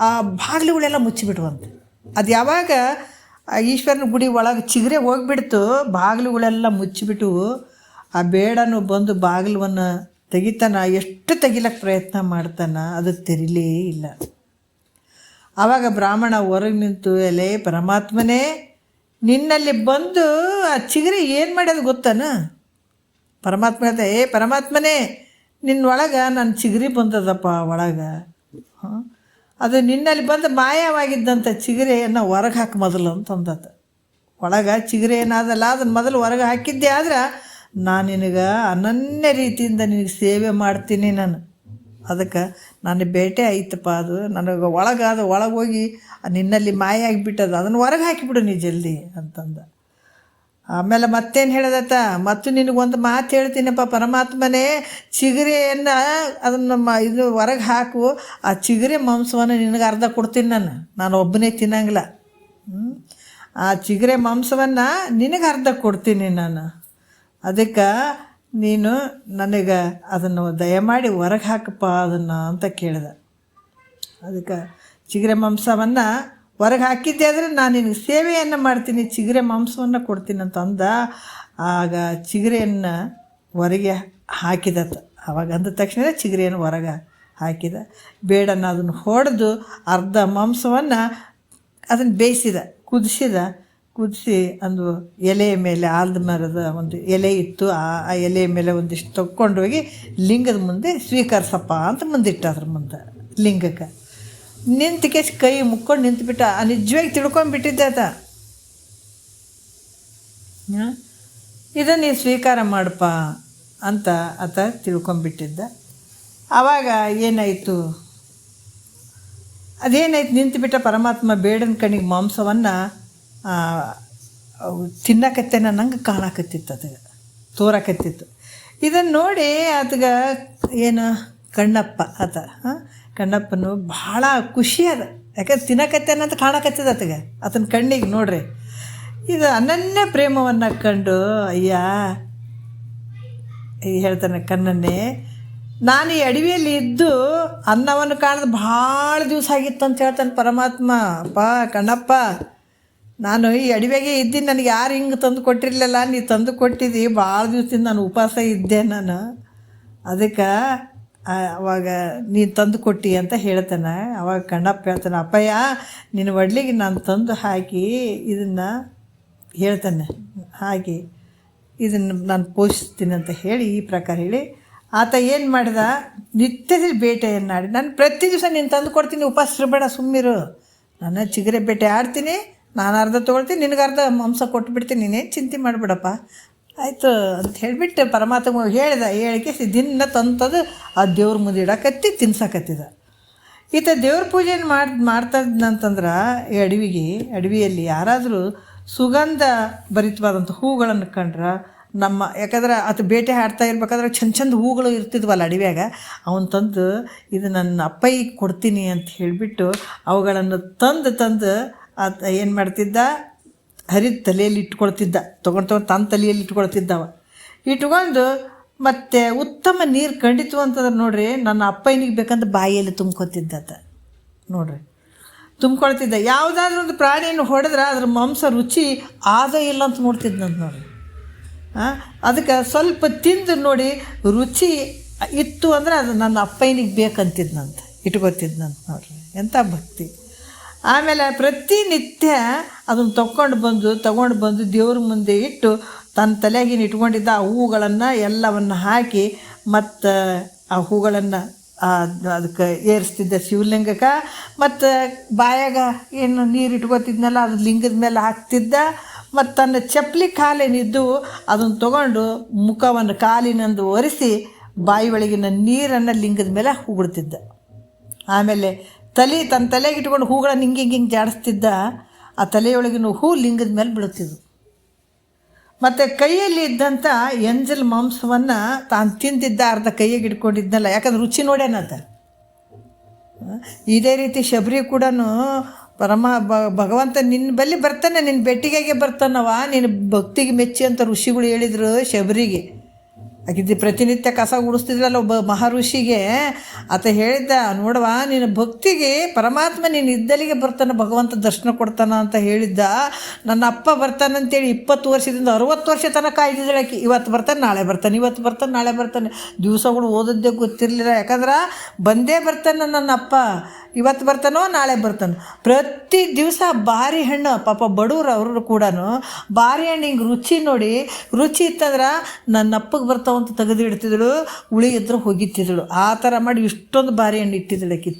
ಆ ಬಾಗಿಲುಗಳೆಲ್ಲ ಮುಚ್ಚಿಬಿಟ್ವಂತೆ. ಅದು ಯಾವಾಗ ಆ ಈಶ್ವರನ ಗುಡಿ ಒಳಗೆ ಚಿಗುರೆ ಹೋಗಿಬಿಡ್ತು, ಬಾಗಿಲುಗಳೆಲ್ಲ ಮುಚ್ಚಿಬಿಟ್ಟು ಆ ಬೇಡನು ಬಂದು ಬಾಗಿಲವನ್ನು ತೆಗಿತಾನ. ಎಷ್ಟು ತೆಗಿಲಕ್ಕೆ ಪ್ರಯತ್ನ ಮಾಡ್ತಾನೆ, ಅದು ತೆರಿಲೇ ಇಲ್ಲ. ಆವಾಗ ಬ್ರಾಹ್ಮಣ ಹೊರಗೆ ನಿಂತು, ಎಲೆ ಪರಮಾತ್ಮನೇ, ನಿನ್ನಲ್ಲಿ ಬಂದು ಆ ಚಿಗುರೆ ಏನು ಮಾಡ್ಯದು ಗೊತ್ತಾನ? ಪರಮಾತ್ಮ ಹೇಳ್ತಾ, ಪರಮಾತ್ಮನೇ, ನಿನ್ನೊಳಗೆ ನನ್ನ ಚಿಗುರಿ ಬಂದದಪ್ಪ ಒಳಗೆ. ಅದು ನಿನ್ನಲ್ಲಿ ಬಂದು ಮಾಯವಾಗಿದ್ದಂಥ ಚಿಗುರೆಯನ್ನು ಹೊರಗೆ ಹಾಕಿ ಮೊದಲು ಅಂತಂದತ್ತ. ಒಳಗೆ ಚಿಗುರೆ ಏನಾದಲ್ಲ ಅದನ್ನು ಮೊದಲು ಹೊರಗೆ ಹಾಕಿದ್ದೆ ಆದ್ರೆ ನಾನು ನಿನಗೆ ಅನನ್ಯ ರೀತಿಯಿಂದ ನಿನಗೆ ಸೇವೆ ಮಾಡ್ತೀನಿ. ಅದಕ್ಕೆ ನನ್ನ ಬೇಟೆ ಐತಪ್ಪ, ಅದು ನನಗೆ ಒಳಗೆ ಹೋಗಿ ನಿನ್ನಲ್ಲಿ ಮಾಯ ಆಗಿಬಿಟ್ಟದು, ಅದನ್ನು ಹೊರಗೆ ಹಾಕಿಬಿಡು ನೀ ಜಲ್ದಿ ಅಂತಂದ. ಆಮೇಲೆ ಮತ್ತೇನು ಹೇಳದತ್ತ, ಮತ್ತು ನಿನಗೊಂದು ಮಾತು ಹೇಳ್ತೀನಪ್ಪ ಪರಮಾತ್ಮನೇ, ಚಿಗುರೆಯನ್ನು ಅದನ್ನು ಹೊರಗೆ ಹಾಕು, ಆ ಚಿಗುರೆ ಮಾಂಸವನ್ನು ನಿನಗೆ ಅರ್ಧ ಕೊಡ್ತೀನಿ. ನಾನು ಒಬ್ಬನೇ ತಿನ್ನಂಗಿಲ್ಲ. ಆ ಚಿಗುರೆ ಮಾಂಸವನ್ನು ನಿನಗೆ ಅರ್ಧ ಕೊಡ್ತೀನಿ ನಾನು. ಅದಕ್ಕೆ ನೀನು ನನಗೆ ಅದನ್ನು ದಯಮಾಡಿ ಹೊರಗೆ ಹಾಕಪ್ಪ ಅದನ್ನು ಅಂತ ಕೇಳಿದೆ. ಅದಕ್ಕೆ ಚಿಗುರೆ ಮಾಂಸವನ್ನು ಹೊರಗೆ ಹಾಕಿದ್ದೆ ಆದರೆ ನಾನು ನಿನಗೆ ಸೇವೆಯನ್ನು ಮಾಡ್ತೀನಿ, ಚಿಗುರೆ ಮಾಂಸವನ್ನು ಕೊಡ್ತೀನಿ ಅಂತ ಅಂದ. ಆಗ ಚಿಗುರೆಯನ್ನು ಹೊರಗೆ ಹಾಕಿದತ್ತ. ಆವಾಗ ಅಂದ ತಕ್ಷಣ ಚಿಗರಿಯನ್ನು ಹೊರಗೆ ಹಾಕಿದ. ಬೇಡನ್ನು ಅದನ್ನು ಹೊಡೆದು ಅರ್ಧ ಮಾಂಸವನ್ನು ಅದನ್ನು ಬೇಯಿಸಿದ, ಕುದಿಸಿ ಒಂದು ಎಲೆಯ ಮೇಲೆ, ಆಲದ ಮರದ ಒಂದು ಎಲೆ ಇತ್ತು, ಆ ಎಲೆಯ ಮೇಲೆ ಒಂದಿಷ್ಟು ತಗೊಂಡೋಗಿ ಲಿಂಗದ ಮುಂದೆ ಸ್ವೀಕರಿಸಪ್ಪ ಅಂತ ಮುಂದಿಟ್ಟ. ಅದ್ರ ಮುಂದೆ ಲಿಂಗಕ್ಕೆ ನಿಂತು ಕೇಸಿ ಕೈ ಮುಕ್ಕೊಂಡು ನಿಂತುಬಿಟ್ಟ. ನಿಜವಾಗಿ ತಿಳ್ಕೊಂಡ್ಬಿಟ್ಟಿದ್ದೆ ಆತ. ಇದನ್ನು ನೀನು ಸ್ವೀಕಾರ ಮಾಡಪ್ಪ ಅಂತ ಆತ ತಿಳ್ಕೊಂಬಿಟ್ಟಿದ್ದ. ಆವಾಗ ಏನಾಯಿತು, ಅದೇನಾಯ್ತು, ನಿಂತುಬಿಟ್ಟ. ಪರಮಾತ್ಮ ಬೇಡನ ಕಣ್ಣಿಗೆ ಮಾಂಸವನ್ನು ತಿನ್ನಕತ್ತೇನ ನಂಗೆ ಕಾಣಕತ್ತಿತ್ತು, ಅದಕ್ಕೆ ತೋರಕತ್ತಿತ್ತು. ಇದನ್ನು ನೋಡಿ ಆತಗ ಏನು ಕಣ್ಣಪ್ಪನು ಭಾಳ ಖುಷಿ ಅದ. ಯಾಕಂದ್ರೆ ತಿನ್ನಕತ್ತೇನಂತ ಕಾಣಕತ್ತಿದ ಆತಗೆ, ಆತನ ಕಣ್ಣಿಗೆ ನೋಡ್ರಿ. ಇದು ಅನನ್ಯ ಪ್ರೇಮವನ್ನು ಕಂಡು ಅಯ್ಯ ಹೇಳ್ತಾನೆ ಕಣ್ಣನ್ನೇ, ನಾನು ಈ ಅಡವಿಯಲ್ಲಿ ಇದ್ದು ಅನ್ನವನ್ನು ಕಾಣದು ಭಾಳ ದಿವಸ ಆಗಿತ್ತು ಅಂತ ಹೇಳ್ತಾನೆ ಪರಮಾತ್ಮ. ಅಪ್ಪ ಕಣ್ಣಪ್ಪ, ನಾನು ಈ ಅಡವಿಯಾಗೆ ಇದ್ದೀನಿ, ನನಗೆ ಯಾರು ಹಿಂಗೆ ತಂದು ಕೊಟ್ಟಿರಲಿಲ್ಲ, ನೀ ತಂದು ಕೊಟ್ಟಿದ್ದಿ. ಭಾಳ ದಿವಸದಿಂದ ನಾನು ಉಪವಾಸ ಇದ್ದೆ ನಾನು, ಅದಕ್ಕೆ ಅವಾಗ ನೀನು ತಂದು ಕೊಟ್ಟಿ ಅಂತ ಹೇಳ್ತಾನೆ. ಅವಾಗ ಕಣ್ಣಪ್ಪ ಹೇಳ್ತಾನೆ, ಅಪ್ಪಯ್ಯ ನಿನ್ನ ಒಡ್ಲಿಗೆ ನಾನು ತಂದು ಹಾಕಿ ಇದನ್ನು ಹೇಳ್ತಾನೆ, ಹಾಕಿ ಇದನ್ನು ನಾನು ಪೋಷಿಸ್ತೀನಿ ಅಂತ ಹೇಳಿ ಈ ಪ್ರಕಾರ ಹೇಳಿ ಆತ ಏನು ಮಾಡಿದ, ನಿತ್ಯದಲ್ಲಿ ಬೇಟೆಯನ್ನಾಡಿ, ನಾನು ಪ್ರತಿ ದಿವಸ ನೀನು ತಂದು ಕೊಡ್ತೀನಿ, ಉಪವಾಸ ಇರಬೇಡ, ಸುಮ್ಮಿರು, ನಾನು ಚಿಗರೆ ಬೇಟೆ ಆಡ್ತೀನಿ, ನಾನು ಅರ್ಧ ತೊಗೊಳ್ತೀನಿ, ನಿನಗೆ ಅರ್ಧ ಮಾಂಸ ಕೊಟ್ಬಿಡ್ತೀನಿ, ನೀನೇನು ಚಿಂತೆ ಮಾಡಿಬಿಡಪ್ಪ, ಆಯಿತು ಅಂತ ಹೇಳಿಬಿಟ್ಟು ಪರಮಾತ್ಮ ಹೇಳಿಕೆ ದಿನ ತಂತದು ಆ ದೇವ್ರ ಮುಂದೆ ಇಡಕತ್ತಿ ತಿನ್ಸಕತ್ತಿದ. ಈತ ದೇವ್ರ ಪೂಜೆಯನ್ನು ಮಾಡ್ತಾ ಇದ್ನಂತಂದ್ರೆ ಈ ಅಡವಿಯಲ್ಲಿ ಯಾರಾದರೂ ಸುಗಂಧ ಭರಿತವಾದಂಥ ಹೂಗಳನ್ನು ಕಂಡ್ರೆ ಯಾಕಂದ್ರೆ ಅದು ಬೇಟೆ ಆಡ್ತಾ ಇರ್ಬೇಕಾದ್ರೆ ಚಂದ ಹೂಗಳು ಇರ್ತಿದ್ವಲ್ಲ ಅಡವಿಯಾಗ, ಅವನು ತಂದು ಇದು ನನ್ನ ಅಪ್ಪಯ್ಯಗೆ ಕೊಡ್ತೀನಿ ಅಂತ ಹೇಳಿಬಿಟ್ಟು ಅವುಗಳನ್ನು ತಂದು ಆತ ಏನು ಮಾಡ್ತಿದ್ದ, ಹರಿದ ತಲೆಯಲ್ಲಿ ಇಟ್ಕೊಳ್ತಿದ್ದ, ತೊಗೊಂಡು ತನ್ನ ತಲೆಯಲ್ಲಿ ಇಟ್ಕೊಳ್ತಿದ್ದವ. ಇಟ್ಕೊಂಡು ಮತ್ತು ಉತ್ತಮ ನೀರು ಕಂಡಿತು ಅಂತಂದ್ರೆ ನೋಡ್ರಿ, ನನ್ನ ಅಪ್ಪಯ್ಯನಿಗೆ ಬೇಕಂತ ಬಾಯಿಯಲ್ಲಿ ತುಂಬ್ಕೊತಿದ್ದ ನೋಡ್ರಿ, ತುಂಬ್ಕೊಳ್ತಿದ್ದ. ಯಾವುದಾದ್ರೂ ಒಂದು ಪ್ರಾಣಿಯನ್ನು ಹೊಡೆದ್ರೆ ಅದ್ರ ಮಾಂಸ ರುಚಿ ಆದ ಇಲ್ಲ ಅಂತ ನೋಡ್ತಿದ್ದಂತ ನೋಡ್ರಿ. ಅದಕ್ಕೆ ಸ್ವಲ್ಪ ತಿಂದು ನೋಡಿ ರುಚಿ ಇತ್ತು ಅಂದರೆ ಅದು ನನ್ನ ಅಪ್ಪಯ್ಯನಿಗೆ ಬೇಕಂತಿದ್ನಂತ, ಇಟ್ಕೊತಿದ್ನಂತ ನೋಡ್ರಿ. ಎಂಥ ಭಕ್ತಿ. ಆಮೇಲೆ ಪ್ರತಿನಿತ್ಯ ಅದನ್ನು ತಗೊಂಡು ಬಂದು ದೇವ್ರ ಮುಂದೆ ಇಟ್ಟು ತನ್ನ ತಲೆಗಿನ ಇಟ್ಕೊಂಡಿದ್ದ ಆ ಹೂಗಳನ್ನು ಎಲ್ಲವನ್ನು ಹಾಕಿ ಮತ್ತು ಆ ಹೂಗಳನ್ನು ಅದಕ್ಕೆ ಏರಿಸ್ತಿದ್ದ ಶಿವಲಿಂಗಕ್ಕೆ. ಮತ್ತು ಬಾಯಾಗ ಏನು ನೀರು ಇಟ್ಕೊತಿದ್ನಲ್ಲ ಅದು ಲಿಂಗದ ಮೇಲೆ ಹಾಕ್ತಿದ್ದ. ಮತ್ತು ತನ್ನ ಚಪ್ಪಲಿ ಕಾಲೇನಿದ್ದು ಅದನ್ನು ತೊಗೊಂಡು ಮುಖವನ್ನು ಕಾಲಿನಂದು ಒರೆಸಿ ಬಾಯಿ ಒಳಗಿನ ನೀರನ್ನು ಲಿಂಗದ ಮೇಲೆ ಉಗುಳ್ತಿದ್ದ. ಆಮೇಲೆ ತನ್ನ ತಲೆಗೆ ಇಟ್ಕೊಂಡು ಹೂಗಳನ್ನು ಹಿಂಗೆ ಜಾಡಿಸ್ತಿದ್ದ. ಆ ತಲೆಯೊಳಗಿನ ಹೂ ಲಿಂಗದ ಮೇಲೆ ಬೀಳುತ್ತಿದ್ವು. ಮತ್ತು ಕೈಯಲ್ಲಿ ಇದ್ದಂಥ ಎಂಜಲ್ ಮಾಂಸವನ್ನು ತಾನು ತಿಂದಿದ್ದ, ಅರ್ಧ ಕೈಯಾಗೆ ಇಟ್ಕೊಂಡಿದ್ನಲ್ಲ, ಯಾಕಂದ್ರೆ ರುಚಿ ನೋಡ್ಯಾನಂತ. ಇದೇ ರೀತಿ ಶಬರಿ ಕೂಡ ಭಗವಂತ ನಿನ್ನ ಬಳಿ ಬರ್ತಾನೆ, ನಿನ್ನ ಬೆಟ್ಟಿಗೆಗೆ ಬರ್ತಾನವ, ನಿನ್ನ ಭಕ್ತಿಗೆ ಮೆಚ್ಚಿ ಅಂತ ಋಷಿಗಳು ಹೇಳಿದರು ಶಬರಿಗೆ. ಆಕಿದ್ದು ಪ್ರತಿನಿತ್ಯ ಕಸ ಗುಡಿಸ್ತಿದ್ರಲ್ಲ ಒಬ್ಬ ಮಹರ್ಷಿಗೆ ಆತ ಹೇಳಿದ್ದ, ನೋಡವ ನಿನ್ನ ಭಕ್ತಿಗೆ ಪರಮಾತ್ಮ ನೀನು ಇದ್ದಲ್ಲಿಗೆ ಬರ್ತಾನೆ, ಭಗವಂತ ದರ್ಶನ ಕೊಡ್ತಾನ ಅಂತ ಹೇಳಿದ್ದ. ನನ್ನ ಅಪ್ಪ ಬರ್ತಾನಂತೇಳಿ 20 ವರ್ಷದಿಂದ 60 ವರ್ಷ ತನಕ ಕಾಯ್ದಿದ್ದಾಳೆ ಆಕಿ. ಇವತ್ತು ಬರ್ತಾನೆ ನಾಳೆ ಬರ್ತಾನೆ. ದಿವಸಗಳು ಓದದ್ದೇ ಗೊತ್ತಿರಲಿಲ್ಲ, ಯಾಕಂದ್ರೆ ಬಂದೇ ಬರ್ತಾನೆ ನನ್ನ ಅಪ್ಪ, ಇವತ್ತು ಬರ್ತಾನೋ ನಾಳೆ ಬರ್ತಾನೆ. ಪ್ರತಿ ದಿವಸ ಬಾರಿ ಹಣ್ಣು, ಪಾಪ ಬಡವ್ರು ಅವರು ಕೂಡ ಬಾರಿ ಹಣ್ಣು ಹಿಂಗೆ ರುಚಿ ನೋಡಿ, ರುಚಿ ಇತ್ತಂದ್ರೆ ನನ್ನ ಅಪ್ಪಗೆ ಬರ್ತಾವಂತ ತೆಗೆದು ಇಡ್ತಿದ್ದಳು, ಉಳಿ ಇದ್ರೆ ಹೋಗಿತ್ತಿದ್ದಳು. ಆ ಥರ ಮಾಡಿ ಇಷ್ಟೊಂದು ಬಾರಿ ಹಣ್ಣು ಇಟ್ಟಿದ್ದಳು ಆಕಿ,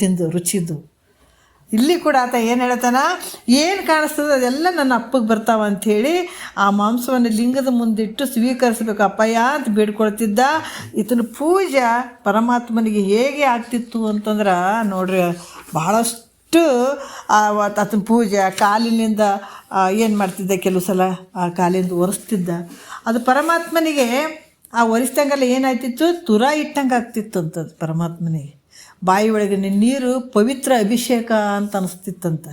ತಿಂದು ರುಚಿದ್ದು. ಇಲ್ಲಿ ಕೂಡ ಆತ ಏನು ಹೇಳ್ತಾನ, ಏನು ಕಾಣಿಸ್ತದೆ ಅದೆಲ್ಲ ನನ್ನ ಅಪ್ಪಗೆ ಬರ್ತಾವ ಅಂಥೇಳಿ ಆ ಮಾಂಸವನ್ನು ಲಿಂಗದ ಮುಂದಿಟ್ಟು ಸ್ವೀಕರಿಸ್ಬೇಕು ಅಪ್ಪಯ್ಯ ಅಂತ ಬೇಡ್ಕೊಳ್ತಿದ್ದ. ಈತನ ಪೂಜೆ ಪರಮಾತ್ಮನಿಗೆ ಹೇಗೆ ಆಗ್ತಿತ್ತು ಅಂತಂದ್ರೆ ನೋಡ್ರಿ, ಬಹಳಷ್ಟು ಆತನ ಪೂಜೆ ಕಾಲಿನಿಂದ ಏನು ಮಾಡ್ತಿದ್ದ, ಕೆಲವು ಸಲ ಆ ಕಾಲಿಂದ ಒರೆಸ್ತಿದ್ದ. ಅದು ಪರಮಾತ್ಮನಿಗೆ ಆ ಒರೆಸ್ದಂಗೆಲ್ಲ ಏನಾಯ್ತಿತ್ತು, ತುರ ಇಟ್ಟಂಗೆ ಆಗ್ತಿತ್ತು ಅಂತದ್ದು ಪರಮಾತ್ಮನಿಗೆ. ಬಾಯಿ ಒಳಗಿನ ನೀರು ಪವಿತ್ರ ಅಭಿಷೇಕ ಅಂತ ಅನಿಸ್ತಿತ್ತಂತ.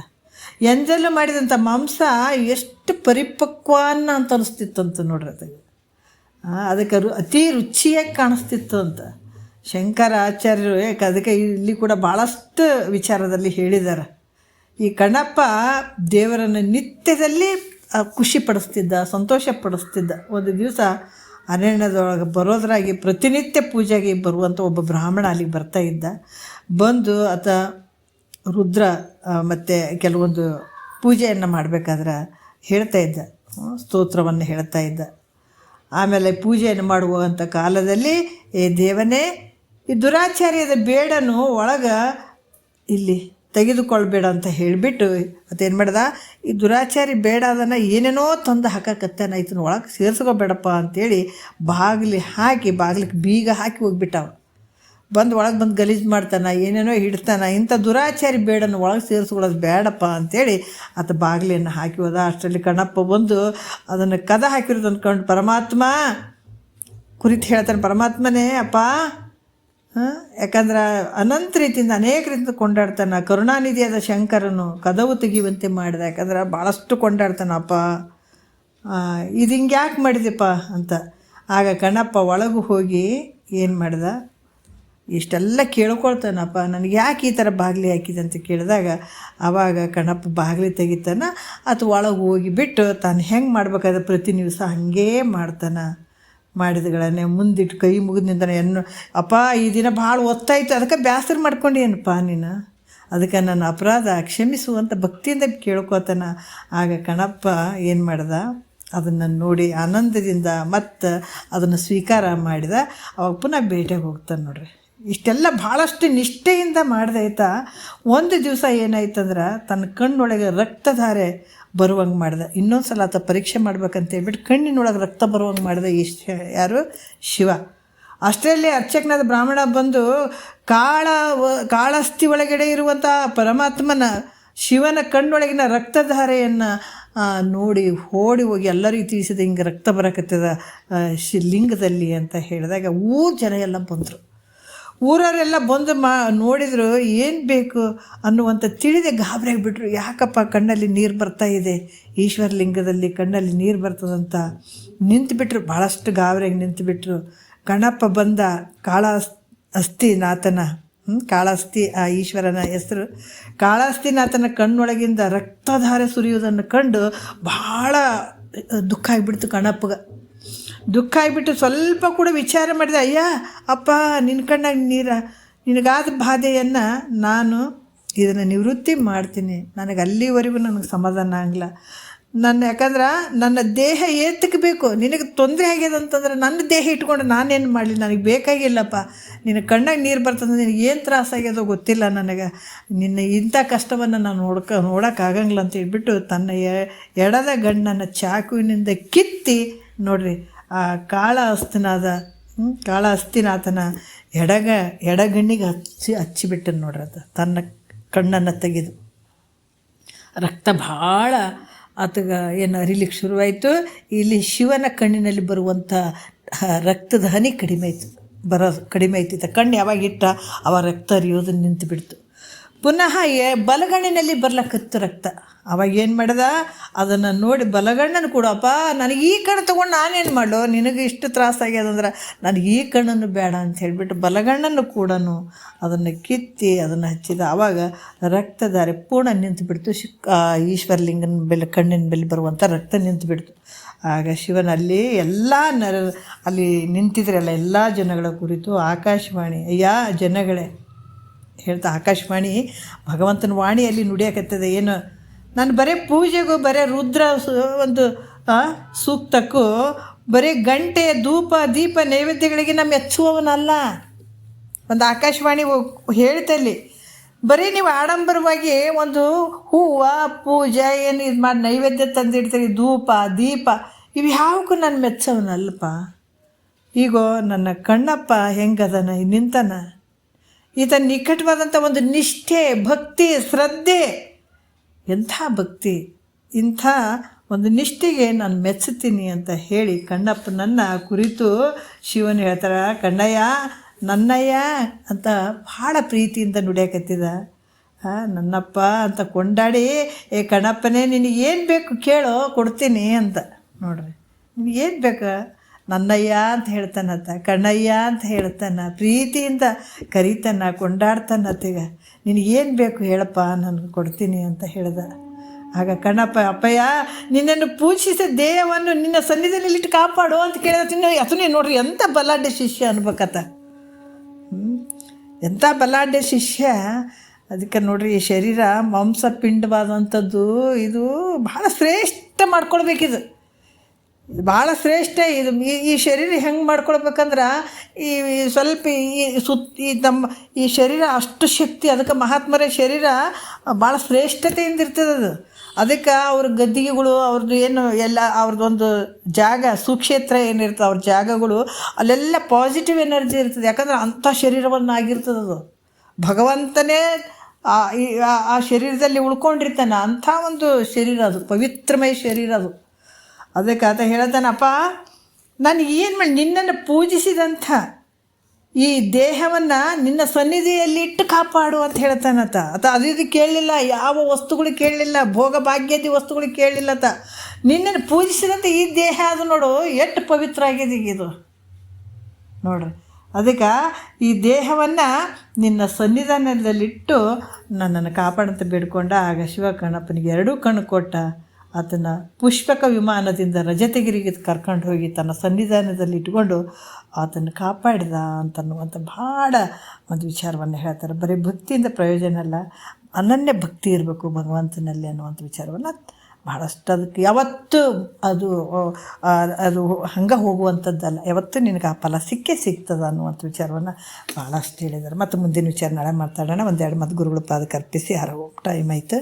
ಎಂಜಲು ಮಾಡಿದಂಥ ಮಾಂಸ ಎಷ್ಟು ಪರಿಪಕ್ವನ್ನ ಅಂತ ಅನಿಸ್ತಿತ್ತಂತ ನೋಡ್ರಿ. ಅದಕ್ಕೆ ಅತಿ ರುಚಿಯಾಗಿ ಕಾಣಿಸ್ತಿತ್ತು ಅಂತ ಶಂಕರ ಆಚಾರ್ಯರು. ಅದಕ್ಕೆ ಇಲ್ಲಿ ಕೂಡ ಭಾಳಷ್ಟು ವಿಚಾರದಲ್ಲಿ ಹೇಳಿದ್ದಾರೆ. ಈ ಕಣ್ಣಪ್ಪ ದೇವರನ್ನು ನಿತ್ಯದಲ್ಲಿ ಖುಷಿ ಪಡಿಸ್ತಿದ್ದ, ಸಂತೋಷ ಪಡಿಸ್ತಿದ್ದ. ಒಂದು ದಿವಸ ಅರಣ್ಯದೊಳಗೆ ಬರೋದ್ರಾಗಿ ಪ್ರತಿನಿತ್ಯ ಪೂಜೆಗೆ ಬರುವಂಥ ಒಬ್ಬ ಬ್ರಾಹ್ಮಣ ಅಲ್ಲಿಗೆ ಬರ್ತಾ ಇದ್ದ. ಬಂದು ಆತ ರುದ್ರ ಮತ್ತು ಕೆಲವೊಂದು ಪೂಜೆಯನ್ನು ಮಾಡಬೇಕಾದ್ರೆ ಹೇಳ್ತಾ ಇದ್ದ, ಸ್ತೋತ್ರವನ್ನು ಹೇಳ್ತಾ ಇದ್ದ. ಆಮೇಲೆ ಪೂಜೆಯನ್ನು ಮಾಡುವಂಥ ಕಾಲದಲ್ಲಿ, ಏ ದೇವನೇ, ಈ ದುರಾಚಾರ್ಯದ ಬೇಡನು ಒಳಗೆ ಇಲ್ಲಿ ತೆಗೆದುಕೊಳ್ಬೇಡ ಅಂತ ಹೇಳಿಬಿಟ್ಟು ಅದೇನು ಮಾಡ್ದ, ಈ ದುರಾಚಾರಿ ಬೇಡ ಅದನ್ನು ಏನೇನೋ ತಂದು ಹಾಕಕತ್ತಾನ, ಇದನ್ನ ಒಳಗೆ ಸೇರಿಸ್ಕೋಬೇಡಪ್ಪ ಅಂಥೇಳಿ ಬಾಗಿಲಿಗೆ ಬೀಗ ಹಾಕಿ ಹೋಗ್ಬಿಟ್ಟವ. ಒಳಗೆ ಬಂದು ಗಲೀಜು ಮಾಡ್ತಾನೆ, ಏನೇನೋ ಹಿಡ್ತಾನೆ. ಇಂಥ ದುರಾಚಾರಿ ಬೇಡನ್ನು ಒಳಗೆ ಸೇರಿಸ್ಕೊಳ್ಳೋದು ಬೇಡಪ್ಪ ಅಂಥೇಳಿ ಆತ ಬಾಗಿಲನ್ನು ಹಾಕಿ ಹೋದ. ಅಷ್ಟರಲ್ಲಿ ಕಣ್ಣಪ್ಪ ಬಂದು ಅದನ್ನು ಕದ ಹಾಕಿರೋದು ಅಂದ್ಕೊಂಡು ಪರಮಾತ್ಮ ಕುರಿತು ಹೇಳ್ತಾನೆ, ಪರಮಾತ್ಮನೇ ಅಪ್ಪ, ಯಾಕಂದ್ರೆ ಅನಂತ ರೀತಿಯಿಂದ ಅನೇಕ ರೀತಿಯಿಂದ ಕೊಂಡಾಡ್ತಾನೆ. ಕರುಣಾನಿಧಿಯಾದ ಶಂಕರನು ಕದವು ತೆಗೆಯುವಂತೆ ಮಾಡಿದ, ಯಾಕಂದ್ರೆ ಭಾಳಷ್ಟು ಕೊಂಡಾಡ್ತಾನಪ್ಪ, ಇದು ಹಿಂಗೆ ಯಾಕೆ ಮಾಡಿದೆಪ್ಪ ಅಂತ. ಆಗ ಕಣ್ಣಪ್ಪ ಒಳಗೆ ಹೋಗಿ ಏನು ಮಾಡ್ದ, ಇಷ್ಟೆಲ್ಲ ಕೇಳ್ಕೊಳ್ತಾನಪ್ಪ, ನನಗೆ ಯಾಕೆ ಈ ಥರ ಬಾಗಿಲು ಹಾಕಿದೆ ಅಂತ ಕೇಳಿದಾಗ ಆವಾಗ ಕಣ್ಣಪ್ಪ ಬಾಗಿಲು ತೆಗಿತಾನ. ಅಥವಾ ಒಳಗೆ ಹೋಗಿ ಬಿಟ್ಟು ತಾನು ಹೆಂಗೆ ಮಾಡ್ಬೇಕಾದ್ರೆ ಪ್ರತಿ ದಿವಸ ಹಾಗೇ ಮಾಡ್ತಾನೆ. ಮಾಡಿದಗಳನ್ನೇ ಮುಂದಿಟ್ಟು ಕೈ ಮುಗಿದು ನಿಂತಾನೆ. ಅಪ್ಪ, ಈ ದಿನ ಭಾಳ ಒತ್ತಾಯಿತು, ಅದಕ್ಕೆ ಬೇಸರ ಮಾಡ್ಕೊಂಡೇನಪ್ಪ ನೀನು, ಅದಕ್ಕೆ ನನ್ನ ಅಪರಾಧ ಕ್ಷಮಿಸುವಂಥ ಭಕ್ತಿಯಿಂದ ಕೇಳ್ಕೊತಾನ. ಆಗ ಕಣ್ಣಪ್ಪ ಏನು ಮಾಡ್ದ, ಅದನ್ನು ನೋಡಿ ಆನಂದದಿಂದ ಮತ್ತು ಅದನ್ನು ಸ್ವೀಕಾರ ಮಾಡಿದ. ಅವಾಗ ಪುನಃ ಭೇಟಿಗೆ ಹೋಗ್ತಾನೆ. ನೋಡ್ರಿ, ಇಷ್ಟೆಲ್ಲ ಭಾಳಷ್ಟು ನಿಷ್ಠೆಯಿಂದ ಮಾಡ್ದಾಯ್ತಾ. ಒಂದು ದಿವಸ ಏನಾಯ್ತಂದ್ರೆ ತನ್ನ ಕಣ್ಣೊಳಗೆ ರಕ್ತಧಾರೆ ಬರುವಂಗೆ ಮಾಡಿದೆ. ಇನ್ನೊಂದು ಸಲ ಆತ ಪರೀಕ್ಷೆ ಮಾಡ್ಬೇಕಂತ ಹೇಳ್ಬಿಟ್ಟು ಕಣ್ಣಿನೊಳಗೆ ರಕ್ತ ಬರುವಂಗೆ ಮಾಡಿದೆ. ಯಾರು? ಶಿವ. ಅಷ್ಟರಲ್ಲಿ ಅರ್ಚಕನಾದ ಬ್ರಾಹ್ಮಣ ಬಂದು ಕಾಳಸ್ಥಿ ಒಳಗಡೆ ಇರುವಂಥ ಪರಮಾತ್ಮನ ಶಿವನ ಕಣ್ಣೊಳಗಿನ ರಕ್ತಧಾರೆಯನ್ನು ನೋಡಿ ಓಡಿ ಹೋಗಿ ಎಲ್ಲರಿಗೂ ತಿಳಿಸಿದೆ, ಹಿಂಗೆ ರಕ್ತ ಬರಕತ್ತದ ಲಿಂಗದಲ್ಲಿ ಅಂತ ಹೇಳಿದಾಗ ಜನ ಎಲ್ಲ ಬಂದರು. ಊರವರೆಲ್ಲ ಬಂದು ನೋಡಿದ್ರು, ಏನು ಬೇಕು ಅನ್ನುವಂಥ ತಿಳಿದೆ ಗಾಬರಿ ಆಗಿಬಿಟ್ರು. ಯಾಕಪ್ಪ ಕಣ್ಣಲ್ಲಿ ನೀರು ಬರ್ತಾ ಇದೆ, ಈಶ್ವರ ಲಿಂಗದಲ್ಲಿ ಕಣ್ಣಲ್ಲಿ ನೀರು ಬರ್ತದಂತ ನಿಂತುಬಿಟ್ರು. ಭಾಳಷ್ಟು ಗಾಬರಿಯಾಗಿ ನಿಂತುಬಿಟ್ರು. ಕಣ್ಣಪ್ಪ ಬಂದ ಕಾಳಹಸ್ತಿನಾಥನ ಕಾಳಹಸ್ತಿ ಆ ಈಶ್ವರನ ಹೆಸರು. ಕಾಳಹಸ್ತಿನಾಥನ ಕಣ್ಣೊಳಗಿಂದ ರಕ್ತಧಾರೆ ಸುರಿಯುವುದನ್ನು ಕಂಡು ಭಾಳ ದುಃಖ ಆಗಿಬಿಡ್ತು ಕಣ್ಣಪ್ಪಗೆ. ದುಃಖ ಆಗಿಬಿಟ್ಟು ಸ್ವಲ್ಪ ಕೂಡ ವಿಚಾರ ಮಾಡಿದೆ, ಅಯ್ಯ ಅಪ್ಪ, ನಿನ್ನ ಕಣ್ಣಾಗ ನಿನಗಾದ ಬಾಧೆಯನ್ನು ನಾನು ಇದನ್ನು ನಿವೃತ್ತಿ ಮಾಡ್ತೀನಿ. ನನಗೆ ಅಲ್ಲಿವರೆಗೂ ನನಗೆ ಸಮಾಧಾನ ಆಗಲ್ಲ. ಯಾಕಂದ್ರೆ ನನ್ನ ದೇಹ ಏತಕ್ಕೆ ಬೇಕು, ನಿನಗೆ ತೊಂದರೆ ಆಗ್ಯದ ಅಂತಂದ್ರೆ ನನ್ನ ದೇಹ ಇಟ್ಕೊಂಡು ನಾನೇನು ಮಾಡಲಿ, ನನಗೆ ಬೇಕಾಗಿಲ್ಲಪ್ಪ. ನಿನ್ನ ಕಣ್ಣಾಗ ನೀರು ಬರ್ತಂದ್ರೆ ನಿನಗೆ ಏನು ತ್ರಾಸಾಗ್ಯದೋ ಗೊತ್ತಿಲ್ಲ ನನಗೆ, ನಿನ್ನ ಇಂಥ ಕಷ್ಟವನ್ನು ನಾನು ನೋಡೋಕ್ಕಾಗಂಗಿಲ್ಲ ಅಂತ ಹೇಳ್ಬಿಟ್ಟು ತನ್ನ ಎಡದ ಗಣ್ಣನ್ನು ಚಾಕುವಿನಿಂದ ಕಿತ್ತಿ, ನೋಡ್ರಿ, ಆ ಕಾಳಹಸ್ತಿನಾಥನ ಎಡಗಣ್ಣಿಗೆ ಹಚ್ಚಿಬಿಟ್ಟನು. ನೋಡ್ರಿ, ಅದು ತನ್ನ ಕಣ್ಣನ್ನು ತೆಗೆದು ರಕ್ತ ಭಾಳ ಆತಗ ಏನು ಅರಿಲಿಕ್ಕೆ ಶುರುವಾಯಿತು. ಇಲ್ಲಿ ಶಿವನ ಕಣ್ಣಿನಲ್ಲಿ ಬರುವಂಥ ರಕ್ತದ ಹನಿ ಕಡಿಮೆ ಆಯ್ತು. ಕಣ್ಣು ಯಾವಾಗ ಇಟ್ಟ ಅವ ರಕ್ತ ಹರಿಯೋದು ನಿಂತು ಬಿಡ್ತು. ಪುನಃ ಬಲಗಣ್ಣಿನಲ್ಲಿ ಬರ್ಲಕ್ಕತ್ತು ರಕ್ತ. ಅವಾಗ ಏನು ಮಾಡ್ದ, ಅದನ್ನು ನೋಡಿ ಬಲಗಣ್ಣನ್ನು ಕೊಡಪ್ಪ, ನನಗೆ ಈ ಕಣ್ಣು ತೊಗೊಂಡು ನಾನೇನು ಮಾಡೋ, ನಿನಗೆ ಇಷ್ಟು ತ್ರಾಸಾಗ್ಯದಂದ್ರೆ ನನಗೆ ಈ ಕಣ್ಣನ್ನು ಬೇಡ ಅಂತ ಹೇಳಿಬಿಟ್ಟು ಬಲಗಣ್ಣನ್ನು ಕೂಡ ಅದನ್ನು ಕಿತ್ತಿ ಅದನ್ನು ಹಚ್ಚಿದ. ಆವಾಗ ರಕ್ತಧಾರೆ ಪೂರ್ಣ ನಿಂತುಬಿಡ್ತು. ಈಶ್ವರಲಿಂಗನ ಕಣ್ಣಿನ ಬೆಲೆ ಬರುವಂಥ ರಕ್ತ ನಿಂತುಬಿಡ್ತು. ಆಗ ಶಿವನಲ್ಲಿ ಎಲ್ಲ ಅಲ್ಲಿ ನಿಂತಿದ್ರಲ್ಲ ಎಲ್ಲ ಜನಗಳ ಕುರಿತು ಆಕಾಶವಾಣಿ, ಅಯ್ಯ ಜನಗಳೇ ಹೇಳ್ತಾ, ಆಕಾಶವಾಣಿ ಭಗವಂತನ ವಾಣಿಯಲ್ಲಿ ನುಡಿಯಕತ್ತದೆ. ಏನು, ನಾನು ಬರೀ ಪೂಜೆಗೂ ಬರೀ ರುದ್ರ ಒಂದು ಸೂಕ್ತಕ್ಕೂ ಬರೀ ಗಂಟೆ ಧೂಪ ದೀಪ ನೈವೇದ್ಯಗಳಿಗೆ ನಮ್ಮ ಮೆಚ್ಚುವವನಲ್ಲ. ಒಂದು ಆಕಾಶವಾಣಿ ಹೇಳ್ತಲ್ಲಿ ಬರೀ ನೀವು ಆಡಂಬರವಾಗಿ ಒಂದು ಹೂವು ಪೂಜೆ ಏನು ಇದು ಮಾಡಿ ನೈವೇದ್ಯ ತಂದಿಡ್ತೀರಿ, ಧೂಪ ದೀಪ ಇವು ಯಾವಕ್ಕೂ ನಾನು ಮೆಚ್ಚವನಲ್ಲಪ್ಪ. ಈಗ ನನ್ನ ಕಣ್ಣಪ್ಪ ಹೆಂಗದನ ನಿಂತನ, ಈತ ನಿಕಟವಾದಂಥ ಒಂದು ನಿಷ್ಠೆ, ಭಕ್ತಿ, ಶ್ರದ್ಧೆ, ಎಂಥ ಭಕ್ತಿ, ಇಂಥ ಒಂದು ನಿಷ್ಠೆಗೆ ನಾನು ಮೆಚ್ಚುತ್ತೀನಿ ಅಂತ ಹೇಳಿ ಕಣ್ಣಪ್ಪನನ್ನ ಕುರಿತು ಶಿವನು ಹೇಳ್ತಾರೆ, ಕಣ್ಣಯ್ಯ ನನ್ನಯ್ಯ ಅಂತ ಭಾಳ ಪ್ರೀತಿಯಿಂದ ನುಡಿಯಕತ್ತಿದ. ನನ್ನಪ್ಪ ಅಂತ ಕೊಂಡಾಡಿ, ಏ ಕಣ್ಣಪ್ಪನೇ ನಿನಗೇನು ಬೇಕು ಕೇಳೋ ಕೊಡ್ತೀನಿ ಅಂತ. ನೋಡ್ರಿ, ನಿನಗೇನು ಬೇಕು, ನನ್ನಯ್ಯ ಅಂತ ಹೇಳ್ತಾನತ್ತ, ಕಣ್ಣಯ್ಯ ಅಂತ ಹೇಳ್ತಾನ, ಪ್ರೀತಿಯಿಂದ ಕರೀತಾನ, ಕೊಂಡಾಡ್ತಾನತ್ತೀಗ. ನಿನಗೇನು ಬೇಕು ಹೇಳಪ್ಪ, ನಾನು ಕೊಡ್ತೀನಿ ಅಂತ ಹೇಳ್ದ. ಆಗ ಕಣ್ಣಪ್ಪ, ಅಪ್ಪಯ್ಯ ನಿನ್ನನ್ನು ಪೂಜಿಸಿದ ದೇಹವನ್ನು ನಿನ್ನ ಸನ್ನಿಧಿಯಲ್ಲಿಟ್ಟು ಕಾಪಾಡು ಅಂತ ಕೇಳಿದ. ಅದನ್ನೇ ನೋಡ್ರಿ ಎಂಥ ಬಲಾಢ್ಯ ಶಿಷ್ಯ ಅನ್ಬೇಕತ್ತ. ಎಂಥ ಬಲಾಢ್ಯ ಶಿಷ್ಯ. ಅದಕ್ಕೆ ನೋಡ್ರಿ, ಈ ಶರೀರ ಮಾಂಸಪಿಂಡವಾದಂಥದ್ದು ಇದು ಭಾಳ ಶ್ರೇಷ್ಠ ಮಾಡ್ಕೊಳ್ಬೇಕಿದು. ಇದು ಭಾಳ ಶ್ರೇಷ್ಠ. ಇದು ಈ ಶರೀರ ಹೆಂಗೆ ಮಾಡ್ಕೊಳ್ಬೇಕಂದ್ರೆ ಈ ಸ್ವಲ್ಪ ಈ ಶರೀರ ಅಷ್ಟು ಶಕ್ತಿ. ಅದಕ್ಕೆ ಮಹಾತ್ಮರ ಶರೀರ ಭಾಳ ಶ್ರೇಷ್ಠತೆಯಿಂದ ಇರ್ತದೆ ಅದು. ಅದಕ್ಕೆ ಅವ್ರ ಗದ್ದಿಗೆಗಳು, ಅವ್ರದ್ದು ಏನು ಎಲ್ಲ ಅವ್ರದ್ದೊಂದು ಜಾಗ, ಸುಕ್ಷೇತ್ರ ಏನಿರ್ತದೆ ಅವ್ರ ಜಾಗಗಳು, ಅಲ್ಲೆಲ್ಲ ಪಾಸಿಟಿವ್ ಎನರ್ಜಿ ಇರ್ತದೆ. ಯಾಕಂದ್ರೆ ಅಂಥ ಶರೀರವನ್ನಾಗಿರ್ತದೆ ಅದು. ಭಗವಂತನೇ ಆ ಶರೀರದಲ್ಲಿ ಉಳ್ಕೊಂಡಿರ್ತಾನೆ. ಅಂಥ ಒಂದು ಶರೀರ ಅದು, ಪವಿತ್ರಮಯ ಶರೀರ ಅದು. ಅದಕ್ಕೆ ಆತ ಹೇಳ್ತಾನಪ್ಪ, ನಾನು ಏನು ಮಾಡಿ ನಿನ್ನನ್ನು ಪೂಜಿಸಿದಂಥ ಈ ದೇಹವನ್ನು ನಿನ್ನ ಸನ್ನಿಧಿಯಲ್ಲಿ ಇಟ್ಟು ಕಾಪಾಡು ಅಂತ ಹೇಳ್ತಾನತ್ತ. ಅದು ಇದು ಕೇಳಲಿಲ್ಲ, ಯಾವ ವಸ್ತುಗಳು ಕೇಳಲಿಲ್ಲ, ಭೋಗ ಭಾಗ್ಯದ ವಸ್ತುಗಳು ಕೇಳಲಿಲ್ಲತ್ತ. ನಿನ್ನನ್ನು ಪೂಜಿಸಿದಂಥ ಈ ದೇಹ ಅದು ನೋಡು ಎಷ್ಟು ಪವಿತ್ರ ಆಗಿದೆ ಇದು ನೋಡ್ರಿ. ಅದಕ್ಕೆ ಈ ದೇಹವನ್ನು ನಿನ್ನ ಸನ್ನಿಧಾನದಲ್ಲಿಟ್ಟು ನನ್ನನ್ನು ಕಾಪಾಡಂತ ಬೇಡ್ಕೊಂಡ. ಆಗ ಶಿವ ಕಣ್ಣಪ್ಪನಿಗೆ 2 ಕಣ್ಣು ಕೊಟ್ಟ. ಆತನ ಪುಷ್ಪಕ ವಿಮಾನದಿಂದ ರಜತಗಿರಿಗೆ ಕರ್ಕೊಂಡು ಹೋಗಿ ತನ್ನ ಸನ್ನಿಧಾನದಲ್ಲಿ ಇಟ್ಕೊಂಡು ಆತನ್ನು ಕಾಪಾಡಿದ ಅಂತನ್ನುವಂಥ ಭಾಳ ಒಂದು ವಿಚಾರವನ್ನು ಹೇಳ್ತಾರೆ. ಬರೀ ಭಕ್ತಿಯಿಂದ ಪ್ರಯೋಜನ ಅಲ್ಲ, ಅನನ್ಯ ಭಕ್ತಿ ಇರಬೇಕು ಭಗವಂತನಲ್ಲಿ ಅನ್ನುವಂಥ ವಿಚಾರವನ್ನು ಭಾಳಷ್ಟು. ಅದಕ್ಕೆ ಯಾವತ್ತೂ ಅದು ಹಂಗೆ ಹೋಗುವಂಥದ್ದಲ್ಲ, ಯಾವತ್ತೂ ನಿನಗೆ ಆ ಫಲ ಸಿಗ್ತದ ಅನ್ನುವಂಥ ವಿಚಾರವನ್ನು ಭಾಳಷ್ಟು ಹೇಳಿದ್ದಾರೆ. ಮತ್ತು ಮುಂದಿನ ವಿಚಾರ ನಾಳೆ ಮಾತಾಡೋಣ. 1-2 ಮತ್ತು ಗುರುಗಳ ಪಾದಕ್ಕೆ ಅರ್ಪಿಸಿ ಟೈಮ್ ಆಯಿತು.